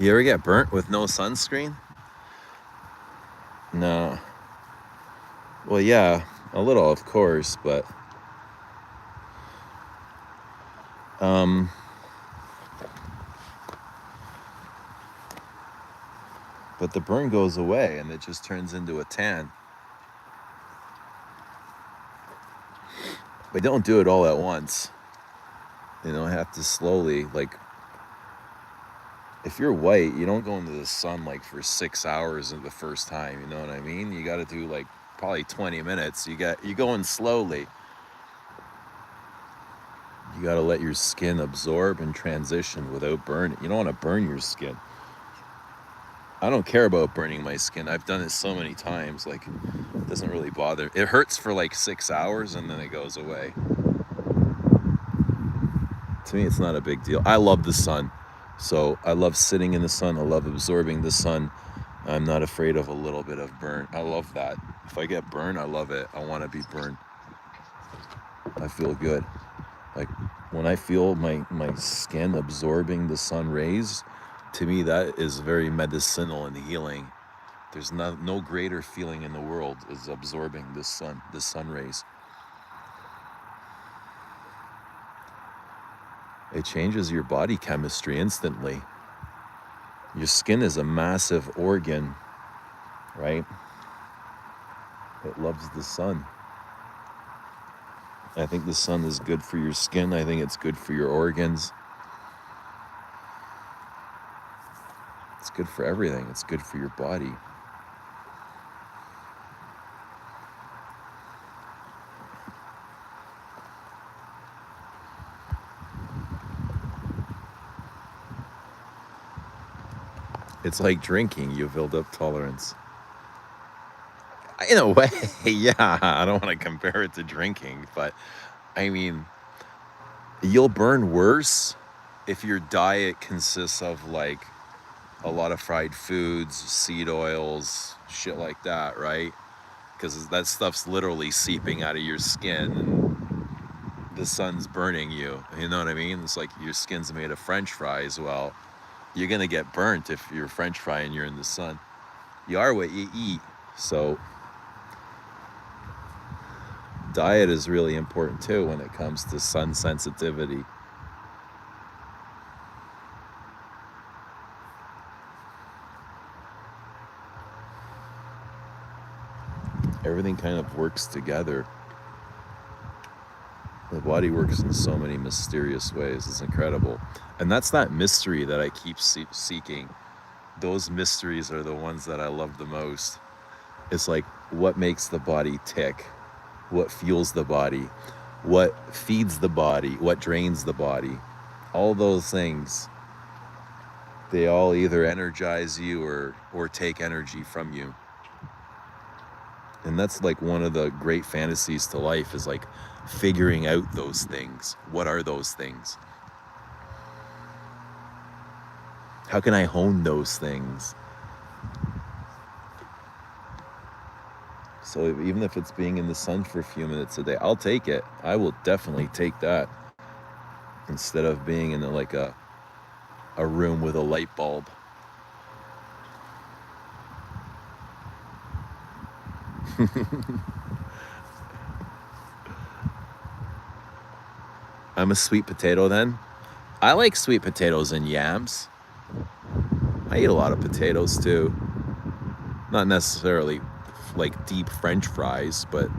You ever get burnt with no sunscreen? No. Well, yeah, a little, of course, um, but the burn goes away and it just turns into a tan. But don't do it all at once. You know, have to slowly, like, if you're white, you don't go into the sun like for 6 hours the first time, you know what I mean? You got to do like probably 20 minutes. You go in slowly. You got to let your skin absorb and transition without burning. You don't want to burn your skin. I don't care about burning my skin. I've done it so many times, like, it doesn't really bother. It hurts for like 6 hours and then it goes away. To me, it's not a big deal. I love the sun. So I love sitting in the sun. I love absorbing the sun. I'm not afraid of a little bit of burn. I love that. If I get burned, I love it. I want to be burned. I feel good. Like when I feel my skin absorbing the sun rays, to me that is very medicinal and healing. There's no greater feeling in the world is absorbing the sun rays. It changes your body chemistry instantly. Your skin is a massive organ, right? It loves the sun. I think the sun is good for your skin. I think it's good for your organs. It's good for everything. It's good for your body. It's like drinking. You build up tolerance. In a way, yeah. I don't want to compare it to drinking, but I mean, you'll burn worse if your diet consists of like a lot of fried foods, seed oils, shit like that, right? Because that stuff's literally seeping out of your skin and the sun's burning you. You know what I mean? It's like your skin's made of French fries. Well, you're gonna get burnt if you're French fry and you're in the sun. You are what you eat. So diet is really important too when it comes to sun sensitivity. Everything kind of works together. The body works in so many mysterious ways. It's incredible. And that's that mystery that I keep seeking. Those mysteries are the ones that I love the most. It's like, what makes the body tick? What fuels the body? What feeds the body? What drains the body? All those things, they all either energize you or take energy from you. And that's like one of the great fantasies to life, is like figuring out those things. What are those things? How can I hone those things? So even if it's being in the sun for a few minutes a day, I'll take it. I will definitely take that instead of being in like a room with a light bulb. I'm a sweet potato then. I like sweet potatoes and yams. I eat a lot of potatoes too. Not necessarily like deep French fries, but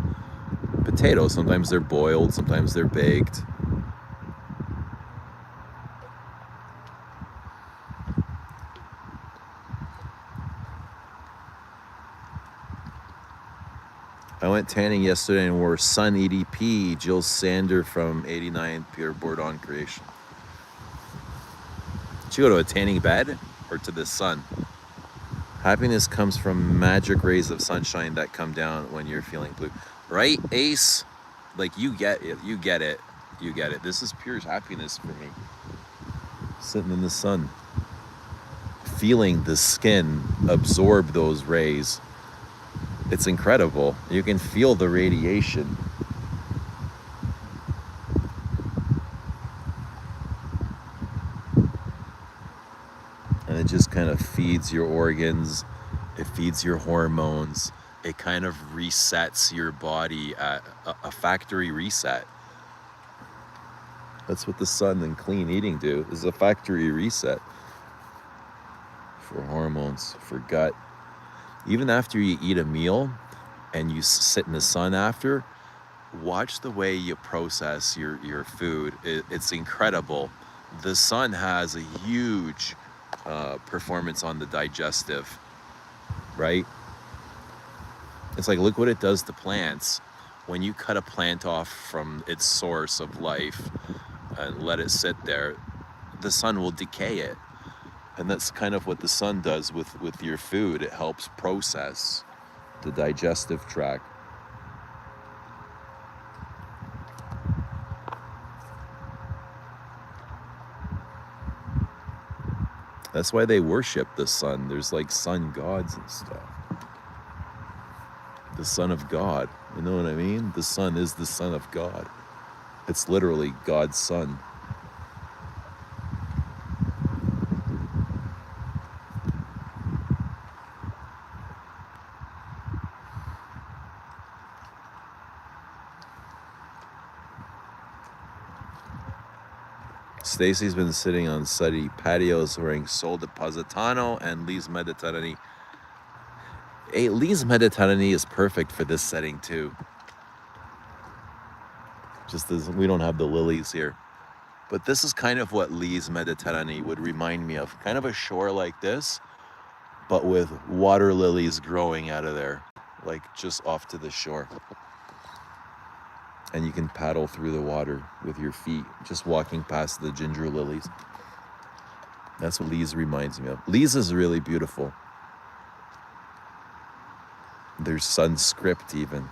potatoes. Sometimes they're boiled, sometimes they're baked. I went tanning yesterday and wore Sun EDP, Jill Sander from 89 Pierre Bourdon Creation. Did you go to a tanning bed or to the sun? Happiness comes from magic rays of sunshine that come down when you're feeling blue. Right, Ace? Like, you get it. You get it. You get it. This is pure happiness for me. Sitting in the sun. Feeling the skin absorb those rays. It's incredible. You can feel the radiation. And and it just kind of feeds your organs, it feeds your hormones, it kind of resets your body at a factory reset. That's what the sun and clean eating do, is a factory reset for hormones, for gut. Even after you eat a meal and you sit in the sun after, watch the way you process your food. It's incredible. The sun has a huge performance on the digestive, right? It's like, look what it does to plants. When you cut a plant off from its source of life and let it sit there, the sun will decay it. And that's kind of what the sun does with your food. It helps process the digestive tract. That's why they worship the sun. There's like sun gods and stuff. The Son of God. You know what I mean? The sun is the Son of God. It's literally God's son. Stacy's been sitting on sunny patios wearing Sol de Positano and Lise Mediterranee. Hey, Lise Mediterranee is perfect for this setting too. Just as we don't have the lilies here. But this is kind of what Lise Mediterranee would remind me of. Kind of a shore like this, but with water lilies growing out of there, like just off to the shore. And you can paddle through the water with your feet, just walking past the ginger lilies. That's what Lise reminds me of. Lise is really beautiful. There's sun script even.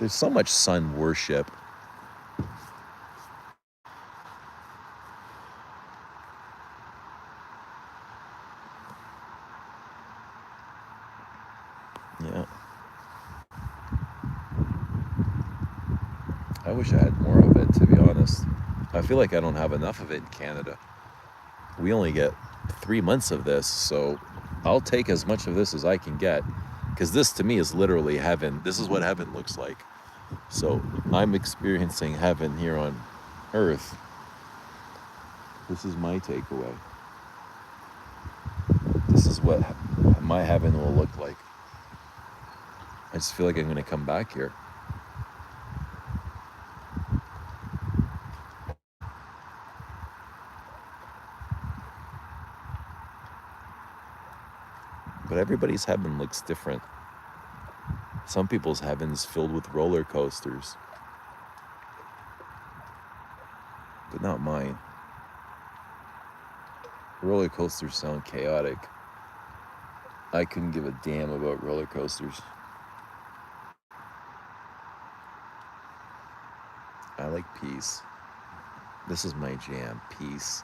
There's so much sun worship. Yeah. I wish I had more of it, to be honest. I feel like I don't have enough of it in Canada. We only get 3 months of this, so I'll take as much of this as I can get, because this to me is literally heaven. This is what heaven looks like. So I'm experiencing heaven here on earth. This is my takeaway. This is what my heaven will look like. I just feel like I'm going to come back here. But everybody's heaven looks different. Some people's heaven's filled with roller coasters. But not mine. Roller coasters sound chaotic. I couldn't give a damn about roller coasters. I like peace. This is my jam, peace.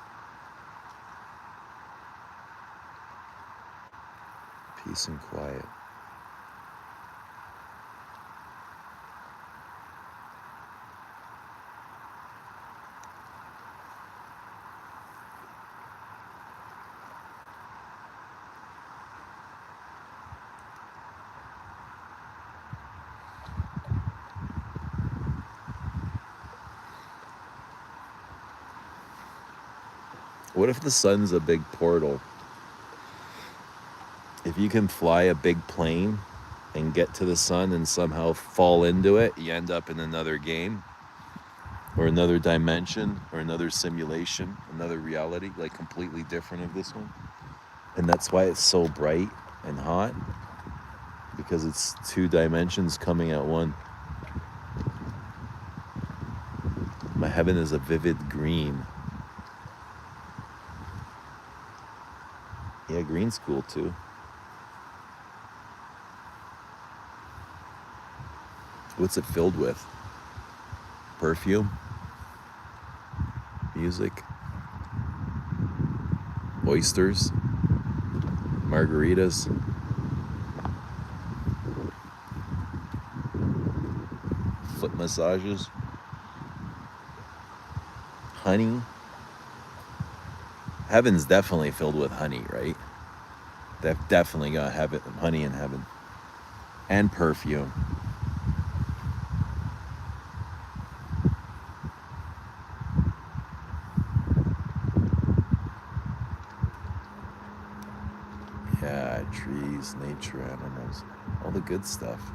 Peace and quiet. What if the sun's a big portal? If you can fly a big plane and get to the sun and somehow fall into it, you end up in another game or another dimension or another simulation, another reality, like completely different of this one. And that's why it's so bright and hot, because it's 2 dimensions coming at one. My heaven is a vivid green. Yeah, green's cool too. What's it filled with? Perfume? Music? Oysters? Margaritas? Foot massages? Honey? Heaven's definitely filled with honey, right? They've definitely got honey in heaven. And perfume. Yeah, trees, nature, animals, all the good stuff.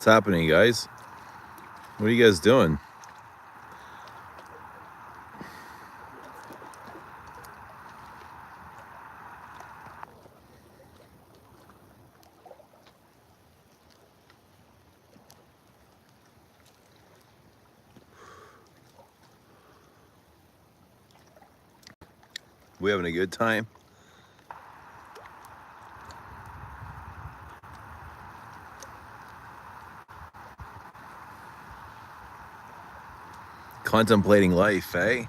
What's happening, guys? What are you guys doing? We having a good time? Contemplating life, eh?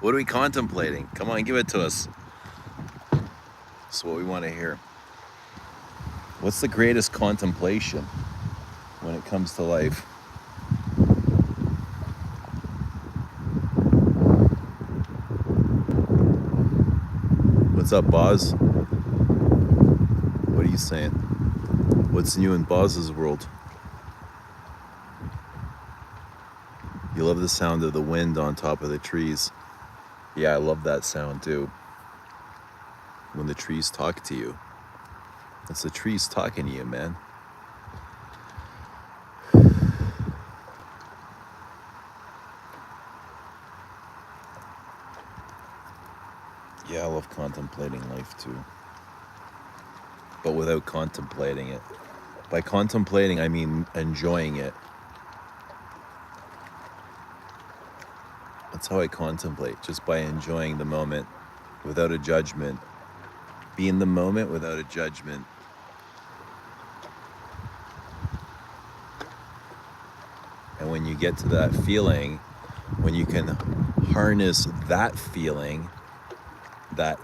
What are we contemplating? Come on, give it to us. That's what we want to hear. What's the greatest contemplation when it comes to life? What's up, Boz? What are you saying? What's new in Boz's world? You love the sound of the wind on top of the trees. Yeah, I love that sound too. When the trees talk to you. It's the trees talking to you, man. Yeah, I love contemplating life too. But without contemplating it. By contemplating, I mean enjoying it. That's how I contemplate, just by enjoying the moment without a judgment. Be in the moment without a judgment. And when you get to that feeling, when you can harness that feeling, that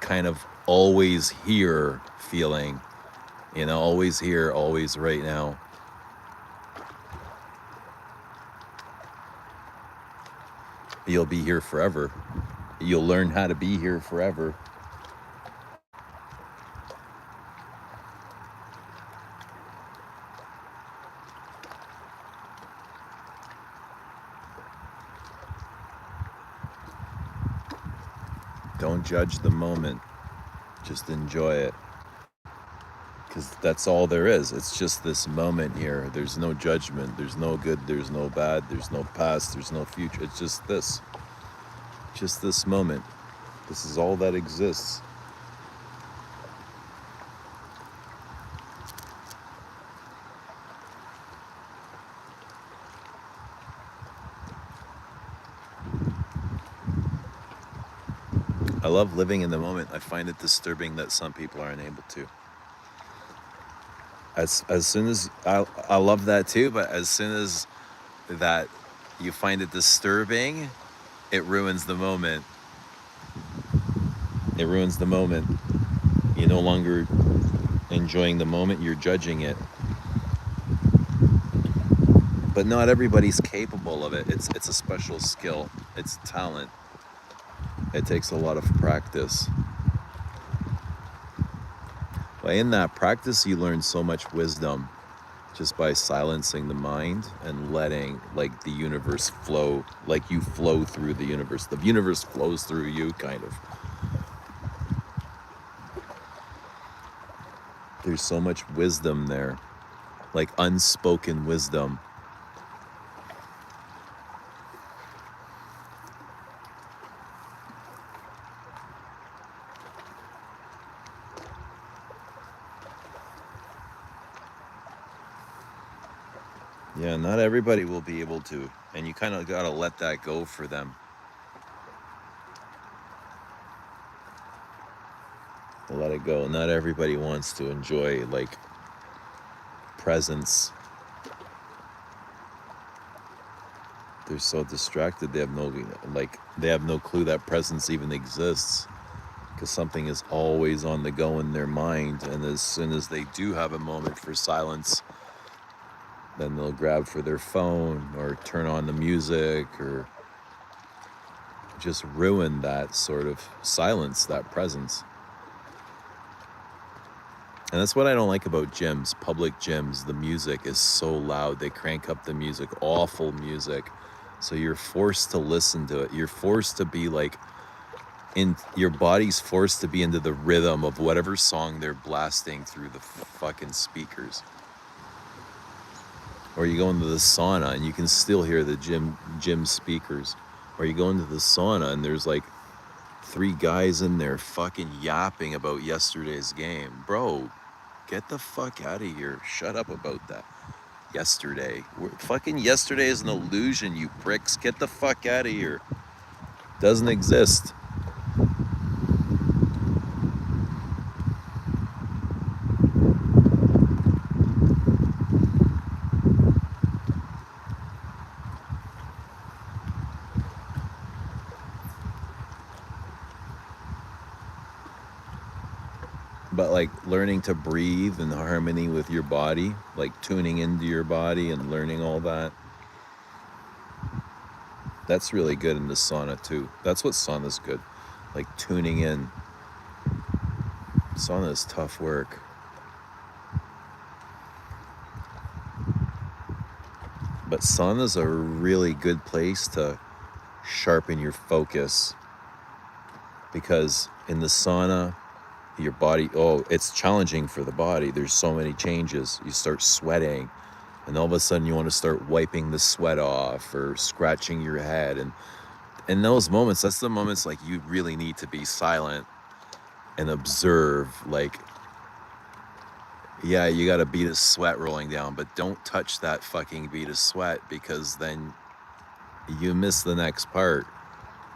kind of always here feeling, you know, always here, always right now. You'll be here forever. You'll learn how to be here forever. Don't judge the moment. Just enjoy it. Because that's all there is. It's just this moment here. There's no judgment. There's no good. There's no bad. There's no past. There's no future. It's just this. Just this moment. This is all that exists. I love living in the moment. I find it disturbing that some people aren't able to. As soon as I love that too, but as soon as that you find it disturbing, it ruins the moment. It ruins the moment. You're no longer enjoying the moment, you're judging it. But not everybody's capable of it. It's a special skill. It's talent. It takes a lot of practice. But in that practice, you learn so much wisdom just by silencing the mind and letting like the universe flow, like you flow through the universe. The universe flows through you, kind of. There's so much wisdom there, like unspoken wisdom. Yeah, not everybody will be able to, and you kind of got to let that go for them. Let it go. Not everybody wants to enjoy like presence. They're so distracted, they have no clue that presence even exists, because something is always on the go in their mind, and as soon as they do have a moment for silence, then they'll grab for their phone or turn on the music or just ruin that sort of silence, that presence. And that's what I don't like about gyms, public gyms. The music is so loud. They crank up the music, awful music. So you're forced to listen to it. You're forced to be like, your body's forced to be into the rhythm of whatever song they're blasting through the fucking speakers. Or you go into the sauna and you can still hear the gym speakers. Or you go into the sauna and there's like 3 guys in there fucking yapping about yesterday's game. Bro, get the fuck out of here. Shut up about that. Yesterday. Fucking yesterday is an illusion, you pricks. Get the fuck out of here. Doesn't exist. But like learning to breathe in harmony with your body, like tuning into your body and learning all that. That's really good in the sauna too. That's what sauna's good. Like tuning in. Sauna is tough work. But sauna's a really good place to sharpen your focus. Because in the sauna, your body, it's challenging for the body. There's so many changes. You start sweating, and all of a sudden you want to start wiping the sweat off or scratching your head. And in those moments, that's the moments like you really need to be silent and observe. Like, yeah, you got a bead of sweat rolling down, but don't touch that fucking bead of sweat, because then you miss the next part.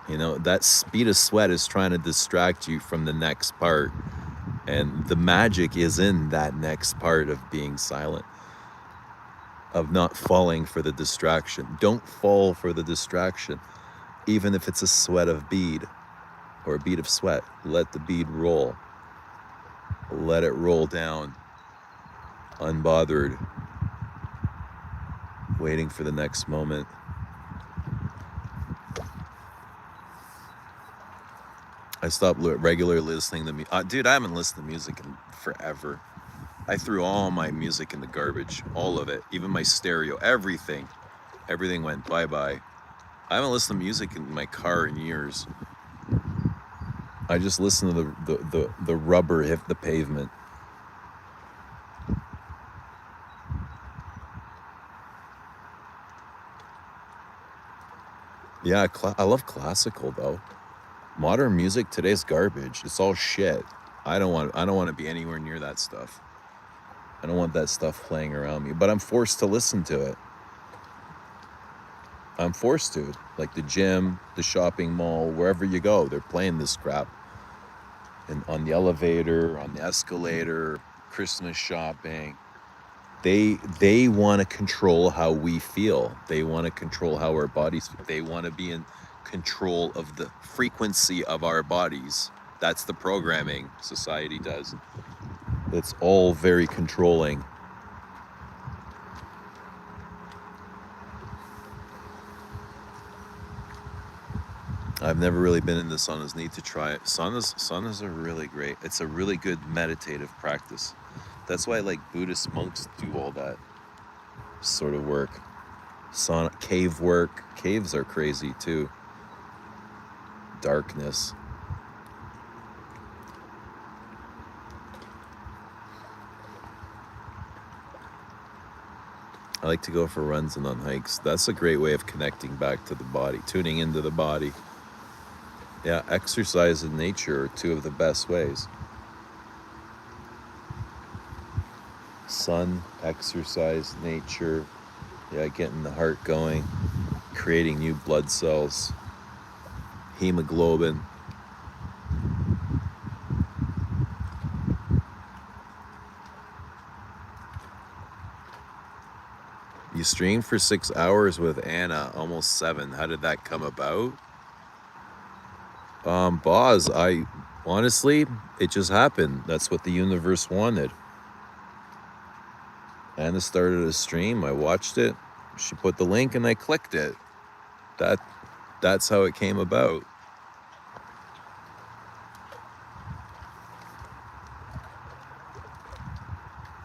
You know, that bead of sweat is trying to distract you from the next part. And the magic is in that next part of being silent, of not falling for the distraction. Don't fall for the distraction, even if it's a sweat of bead or a bead of sweat. Let the bead roll. Let it roll down, unbothered, waiting for the next moment. I stopped regularly listening to music. Dude, I haven't listened to music in forever. I threw all my music in the garbage, all of it, even my stereo, everything. Everything went bye-bye. I haven't listened to music in my car in years. I just listen to the rubber hit the pavement. Yeah, I love classical though. Modern music today's garbage. It's all shit. I don't want to be anywhere near that stuff. I don't want that stuff playing around me, but I'm forced to listen to it. I'm forced to. Like the gym, the shopping mall, wherever you go, they're playing this crap. And on the elevator, on the escalator, Christmas shopping. They want to control how we feel. They want to control how our bodies feel. They want to be in control of the frequency of our bodies. That's the programming society does. It's all very controlling. I've never really been in the saunas. Need to try it. Saunas are really great. It's a really good meditative practice. That's why like Buddhist monks do all that sort of work. Sauna, cave work. Caves are crazy too. Darkness. I like to go for runs and on hikes. That's a great way of connecting back to the body, tuning into the body. Yeah, exercise and nature are two of the best ways. Sun, exercise, nature, yeah, getting the heart going, creating new blood cells, hemoglobin. You streamed for 6 hours with Anna, almost 7. How did that come about? Boz, honestly, it just happened. That's what the universe wanted. Anna started a stream. I watched it. She put the link and I clicked it. That's how it came about.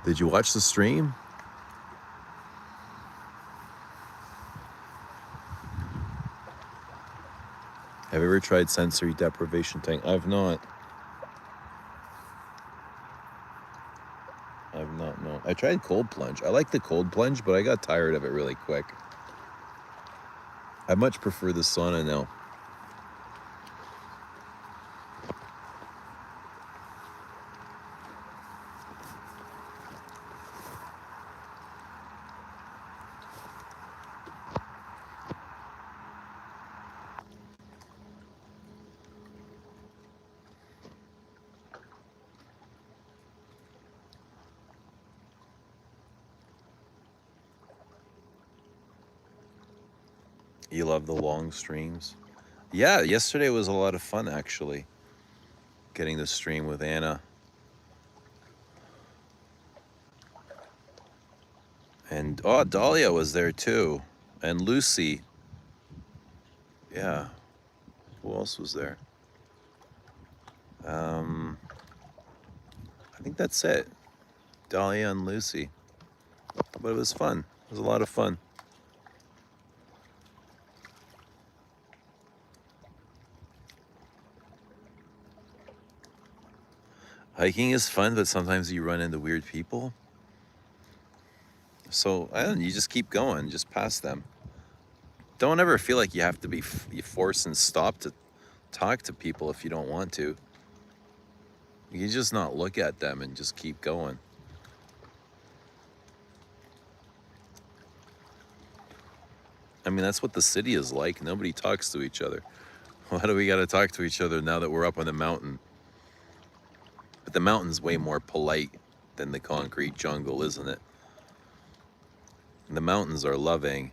Did you watch the stream? Have you ever tried sensory deprivation tank? I've not. No. I tried cold plunge. I like the cold plunge, but I got tired of it really quick. I much prefer the sauna now. You love the long streams? Yeah, yesterday was a lot of fun, actually. Getting the stream with Anna. And, oh, Dahlia was there too. And Lucy. Yeah. Who else was there? I think that's it. Dahlia and Lucy. But it was fun. It was a lot of fun. Hiking is fun, but sometimes you run into weird people. So, I don't know, you just keep going, just pass them. Don't ever feel like you have to be forced and stop to talk to people if you don't want to. You can just not look at them and just keep going. I mean, that's what the city is like. Nobody talks to each other. Why do we got to talk to each other now that we're up on the mountain? But the mountain's way more polite than the concrete jungle, isn't it? And the mountains are loving.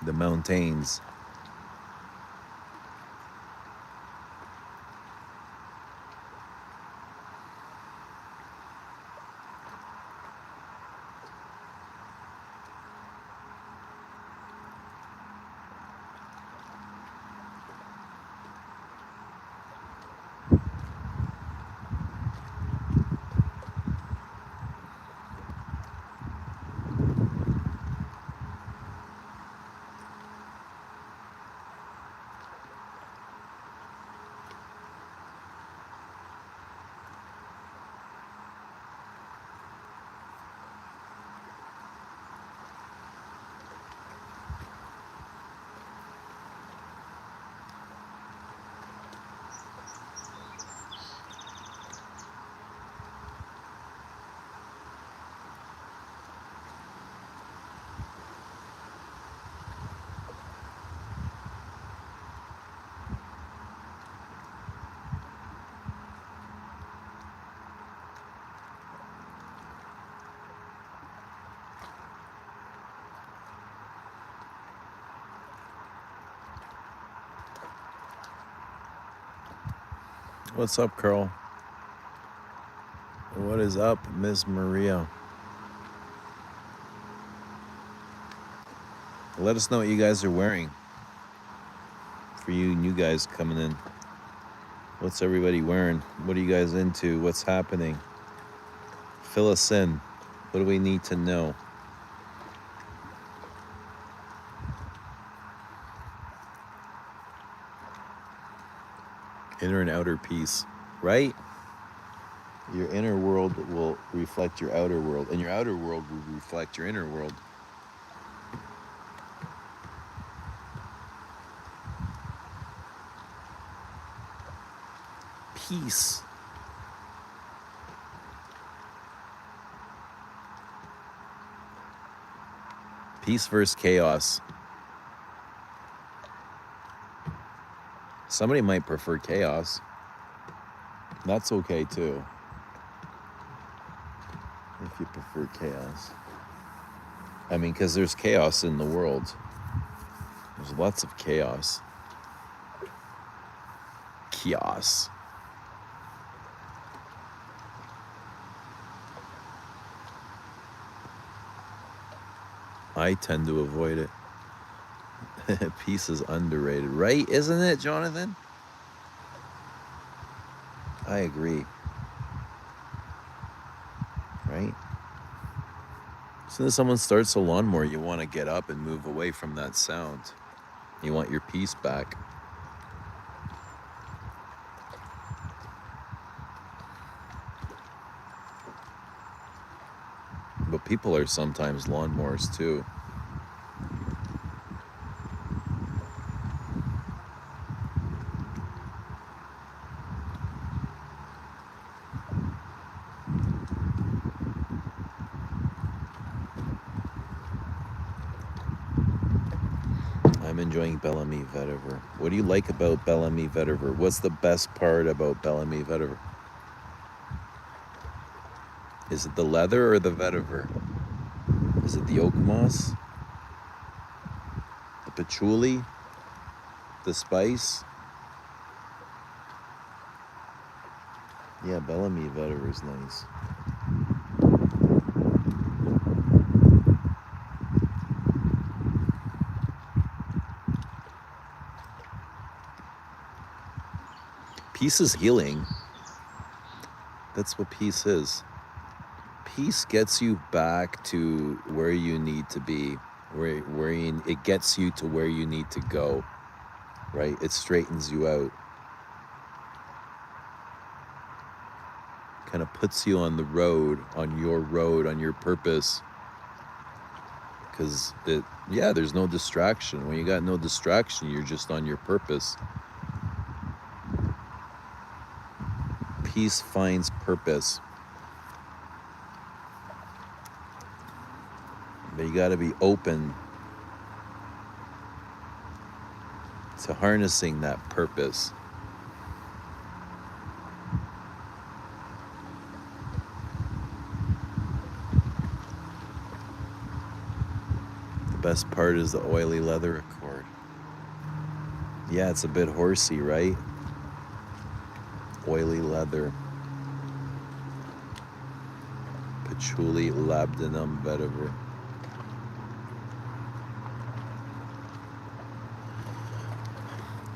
The mountains. What's up, Carl? What is up, Miss Maria? Let us know what you guys are wearing. For you new guys coming in. What's everybody wearing? What are you guys into? What's happening? Fill us in. What do we need to know? Inner and outer peace, right? Your inner world will reflect your outer world, and your outer world will reflect your inner world. Peace. Peace versus chaos. Somebody might prefer chaos. That's okay too. If you prefer chaos. I mean, because there's chaos in the world. There's lots of chaos. Chaos. I tend to avoid it. Peace is underrated, right? Isn't it, Jonathan? I agree. Right? As soon as someone starts a lawnmower, you want to get up and move away from that sound. You want your peace back. But people are sometimes lawnmowers too. I'm enjoying Bellamy Vetiver. What do you like about Bellamy Vetiver? What's the best part about Bellamy Vetiver? Is it the leather or the vetiver? Is it the oak moss? The patchouli? The spice? Yeah, Bellamy Vetiver is nice. Peace is healing. That's what peace is. Peace gets you back to where you need to be, it gets you to where you need to go, right? It straightens you out. Kind of puts you on the road, on your purpose. Because there's no distraction. When you got no distraction, you're just on your purpose. Peace finds purpose. But you got to be open to harnessing that purpose. The best part is the oily leather accord. Yeah, it's a bit horsey, right? Oily leather. Patchouli labdanum vetiver.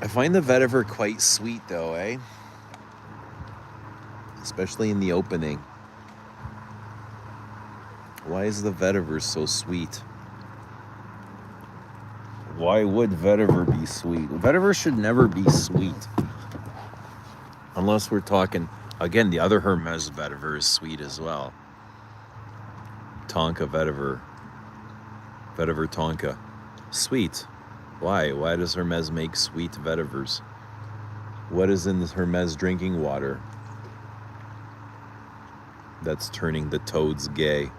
I find the vetiver quite sweet though, eh? Especially in the opening. Why is the vetiver so sweet? Why would vetiver be sweet? Vetiver should never be sweet. Unless we're talking, again, the other Hermes vetiver is sweet as well. Tonka vetiver. Vetiver Tonka. Sweet. Why? Why does Hermes make sweet vetivers? What is in the Hermes drinking water that's turning the toads gay?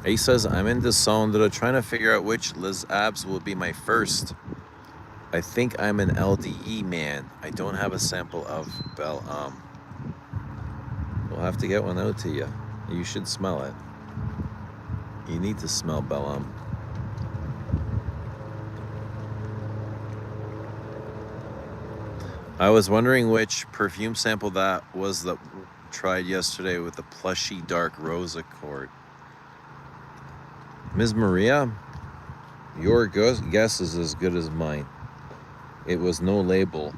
He says, I'm in Sondra trying to figure out which Liz Abs will be my first. I think I'm an LDE man. I don't have a sample of Bel-Am. We'll have to get one out to you. You should smell it. You need to smell Bel-Am. I was wondering which perfume sample that was that tried yesterday with the plushy dark rose accord. Ms. Maria, your guess is as good as mine. It was no label.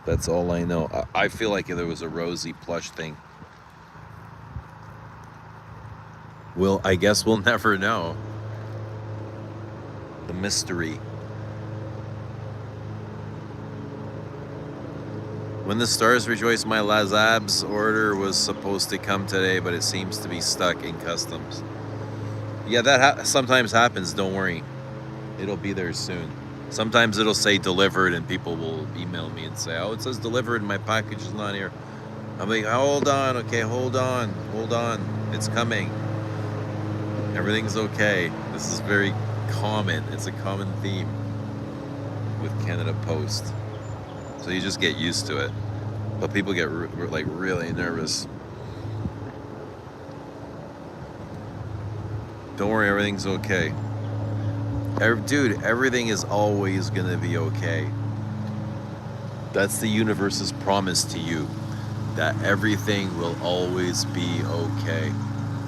That's all I know. I feel like there was a rosy plush thing. Well, I guess we'll never know. The mystery. When the stars rejoice, my Lazabs order was supposed to come today, but it seems to be stuck in customs. Yeah, that sometimes happens, don't worry. It'll be there soon. Sometimes it'll say delivered and people will email me and say, oh, it says delivered and my package is not here. I'm like, hold on, okay, hold on. It's coming. Everything's okay. This is very common. It's a common theme with Canada Post. So you just get used to it. But people get like really nervous. Don't worry, everything's okay. Dude, everything is always gonna be okay. That's the universe's promise to you, that everything will always be okay.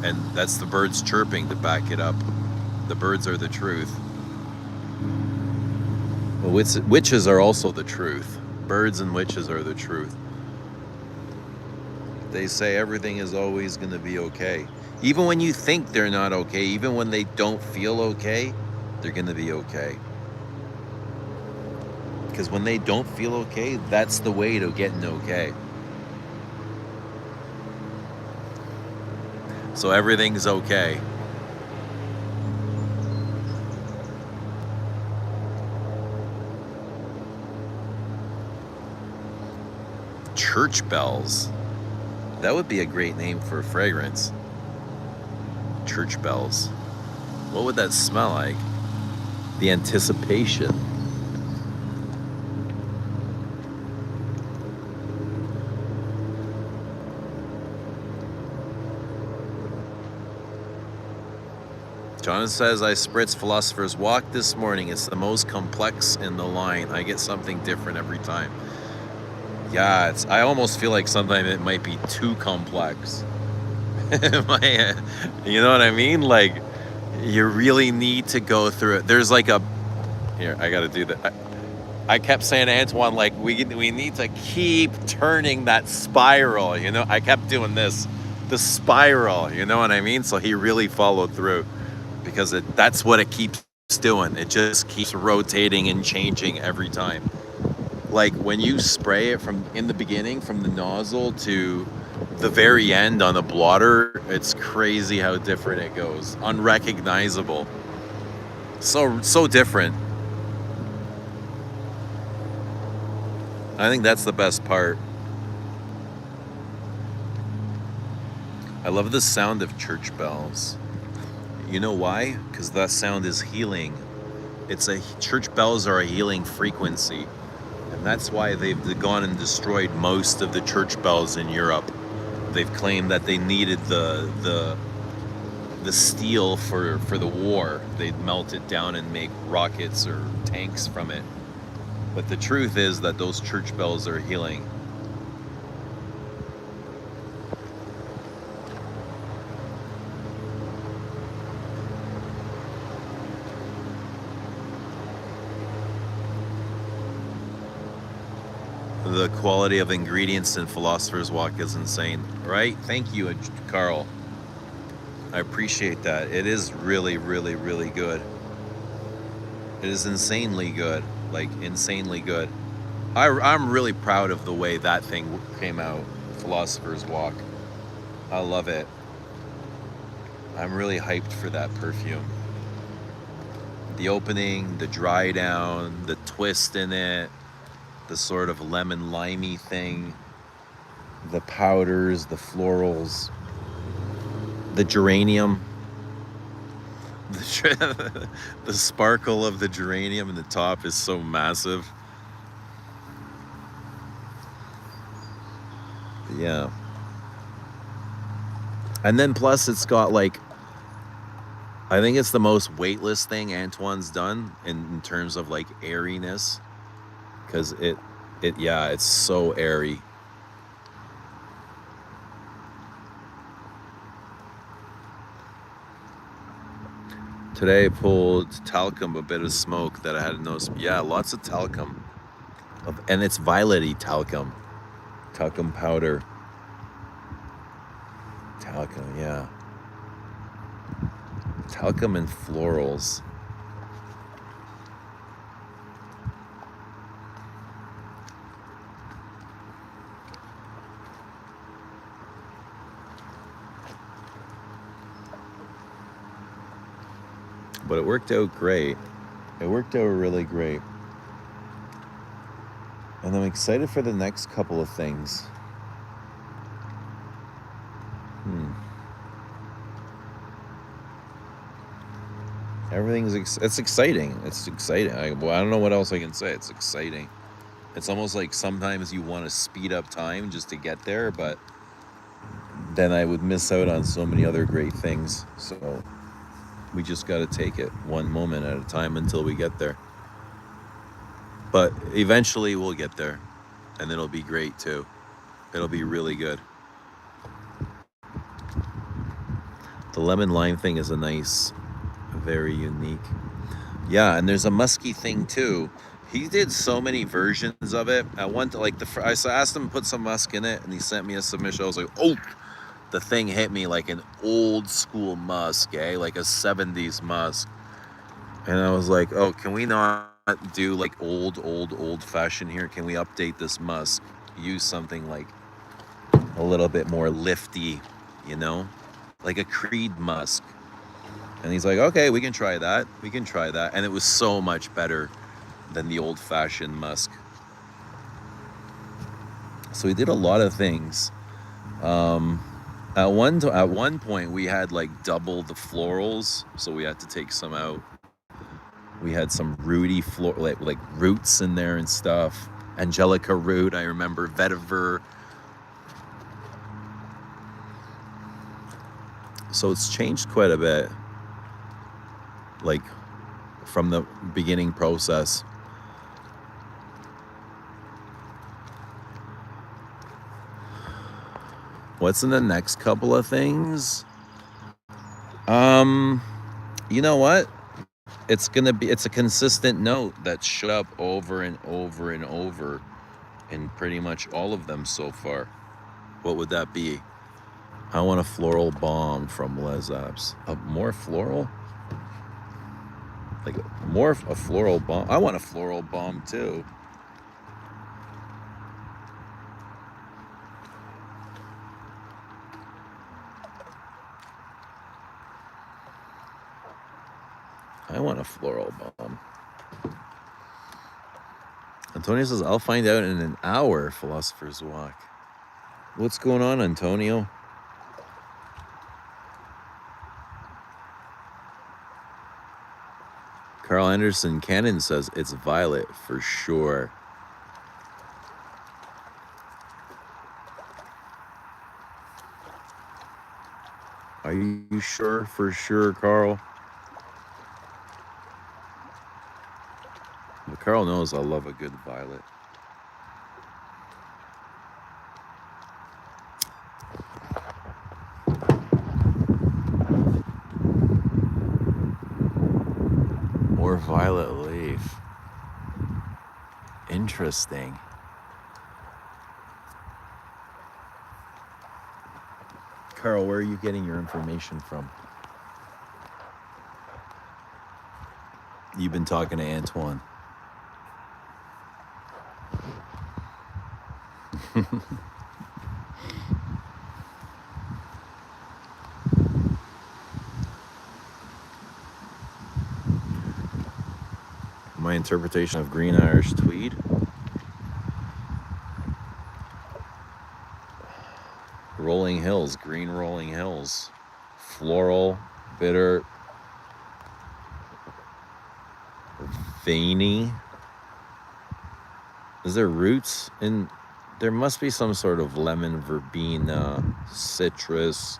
And that's the birds chirping to back it up. The birds are the truth. Well, witches are also the truth. Birds and witches are the truth. They say everything is always going to be okay. Even when you think they're not okay, even when they don't feel okay, they're going to be okay. Because when they don't feel okay, that's the way to getting okay. So everything's okay. Church bells. That would be a great name for a fragrance. Church bells. What would that smell like? The anticipation. John says, I spritz Philosopher's Walk this morning. It's the most complex in the line. I get something different every time. Yeah, I almost feel like sometimes it might be too complex. You know what I mean? Like, you really need to go through it. There's like here, I gotta do that. I kept saying to Antoine, like, we need to keep turning that spiral, you know? I kept doing this, the spiral, you know what I mean? So he really followed through, because that's what it keeps doing. It just keeps rotating and changing every time. Like when you spray it from in the beginning, from the nozzle to the very end on a blotter, it's crazy how different it goes. Unrecognizable. So different. I think that's the best part. I love the sound of church bells. You know why? Because that sound is healing. Church bells are a healing frequency. And that's why they've gone and destroyed most of the church bells in Europe. They've claimed that they needed the steel for the war. They'd melt it down and make rockets or tanks from it. But the truth is that those church bells are healing. The quality of ingredients in Philosopher's Walk is insane, right? Thank you, Carl. I appreciate that. It is really, really, really good. It is insanely good, like insanely good. I'm really proud of the way that thing came out, Philosopher's Walk. I love it. I'm really hyped for that perfume. The opening, the dry down, the twist in it, the sort of lemon limey thing, the powders, the florals, the geranium, the sparkle of the geranium in the top is so massive. Yeah. And then plus it's got like, I think it's the most weightless thing Antoine's done in terms of like airiness. Because it's so airy. Today I pulled talcum, a bit of smoke that I hadn't noticed. Yeah, lots of talcum. And it's violet-y talcum. Talcum powder. Talcum, yeah. Talcum and florals. But it worked out great. It worked out really great. And I'm excited for the next couple of things. It's exciting. It's exciting. I don't know what else I can say. It's exciting. It's almost like sometimes you want to speed up time just to get there, but then I would miss out on so many other great things. So We just got to take it one moment at a time until we get there. But eventually we'll get there, and it'll be great too. It'll be really good. The lemon lime thing is a nice, very unique. Yeah, and there's a musky thing too. He did so many versions of it. At one, I asked him to put some musk in it, and he sent me a submission. I was like, oh, the thing hit me like an old school musk, like a 70s musk. And I was like, oh, can we not do like old fashioned here? Can we update this musk? Use something like a little bit more lifty, like a Creed musk. And he's like, okay, we can try that. We can try that. And it was so much better than the old fashioned musk. So he did a lot of things. At one point, we had like double the florals, so we had to take some out. We had some rooty like roots in there and stuff. Angelica root, I remember, vetiver. So it's changed quite a bit, like from the beginning process. What's in the next couple of things? You know what? It's a consistent note that showed up over and over and over in pretty much all of them so far. What would that be? I want a floral bomb from Les Apps. More floral? Like a floral bomb. I want a floral bomb too. I want a floral bomb. Antonio says, I'll find out in an hour, Philosopher's Walk. What's going on, Antonio? Carl Anderson Cannon says it's violet for sure. Are you sure for sure, Carl? But Carl knows I love a good violet. More violet leaf. Interesting. Carl, where are you getting your information from? You've been talking to Antoine. My interpretation of green Irish tweed. Rolling hills, green rolling hills. Floral, bitter, veiny. Is there roots in? There must be some sort of lemon, verbena, citrus.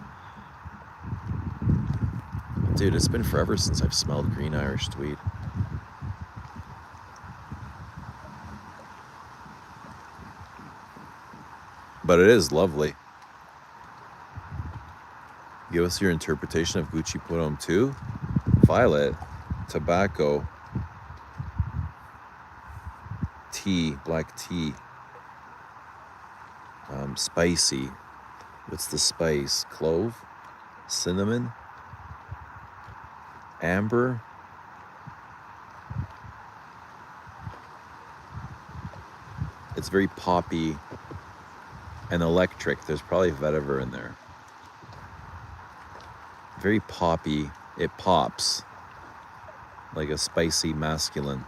Dude, it's been forever since I've smelled green Irish tweed. But it is lovely. Give us your interpretation of Gucci Pudom 2. Violet, tobacco, tea, black tea, spicy. What's the spice? Clove, cinnamon, amber. It's very poppy and electric. There's probably vetiver in there. Very poppy. It pops like a spicy masculine.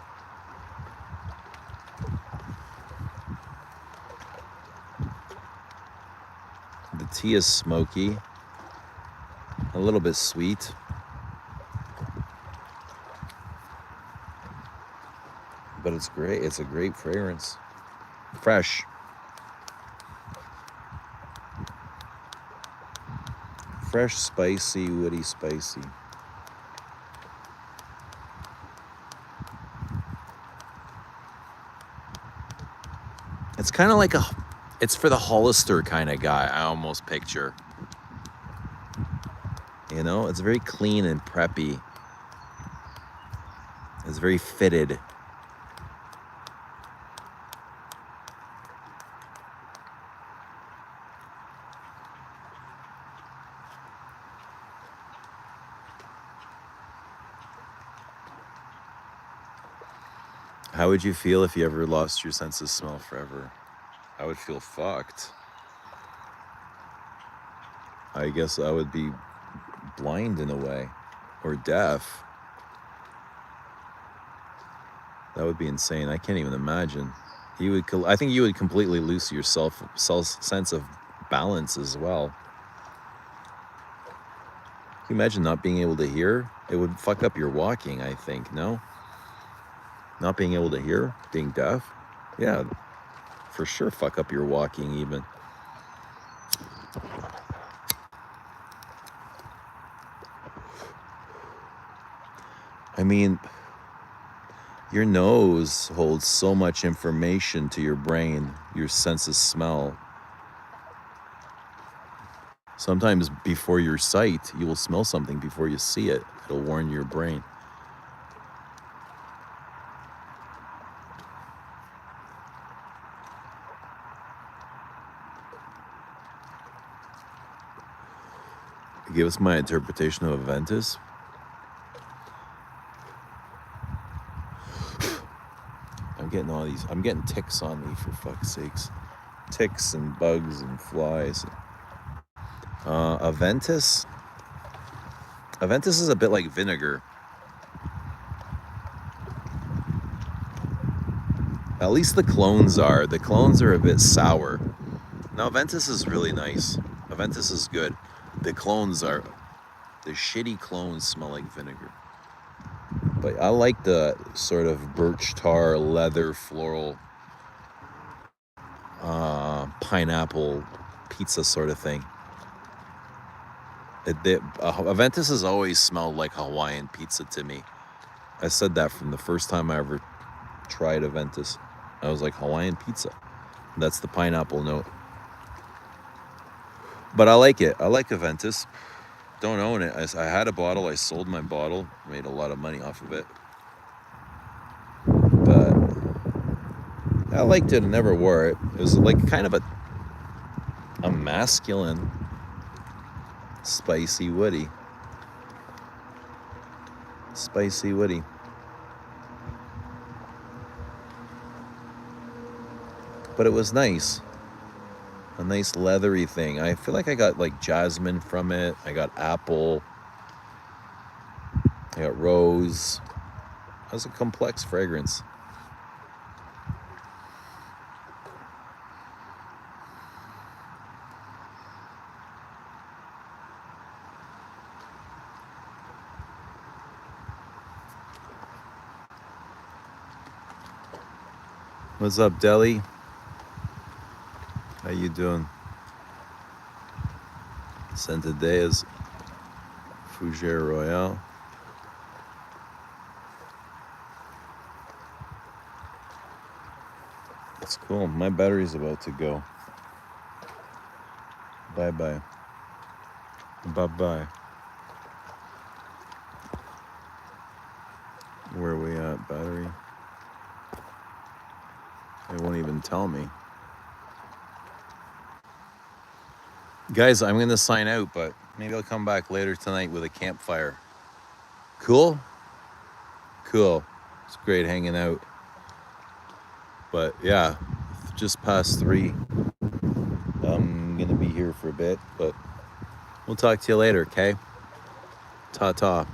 The tea is smoky, a little bit sweet. But it's great. It's a great fragrance. Fresh. Fresh, spicy, woody, spicy. kind of like it's for the Hollister kind of guy, I almost picture. You know, it's very clean and preppy. It's very fitted. How would you feel if you ever lost your sense of smell forever? I would feel fucked. I guess I would be blind in a way, or deaf. That would be insane. I can't even imagine. I think you would completely lose your sense of balance as well. Can you imagine not being able to hear? It would fuck up your walking, I think, no? Not being able to hear, being deaf? Yeah, for sure fuck up your walking even. I mean, your nose holds so much information to your brain, your sense of smell. Sometimes before your sight, you will smell something before you see it. It'll warn your brain. Give us my interpretation of Aventus. I'm getting ticks on me, for fuck's sakes. Ticks and bugs and flies. Aventus is a bit like vinegar. At least the clones are. The clones are a bit sour. Now, Aventus is really nice. Aventus is good. The shitty clones smell like vinegar. But I like the sort of birch tar, leather, floral, pineapple pizza sort of thing. Aventus has always smelled like Hawaiian pizza to me. I said that from the first time I ever tried Aventus. I was like, Hawaiian pizza. That's the pineapple note. But I like it. I like Aventus. Don't own it. I had a bottle. I sold my bottle. Made a lot of money off of it. But I liked it. I never wore it. It was like kind of a masculine, spicy woody. Spicy woody. But it was nice. A nice leathery thing. I feel like I got like jasmine from it. I got apple. I got rose. It was a complex fragrance. What's up, Deli? How you doing? Scent today is Fougere Royale. That's cool. My battery's about to go. Bye-bye. Bye-bye. Where are we at, battery? It won't even tell me. Guys, I'm going to sign out, but maybe I'll come back later tonight with a campfire. Cool? Cool. It's great hanging out. But yeah, just past 3. I'm going to be here for a bit, but we'll talk to you later, okay? Ta-ta.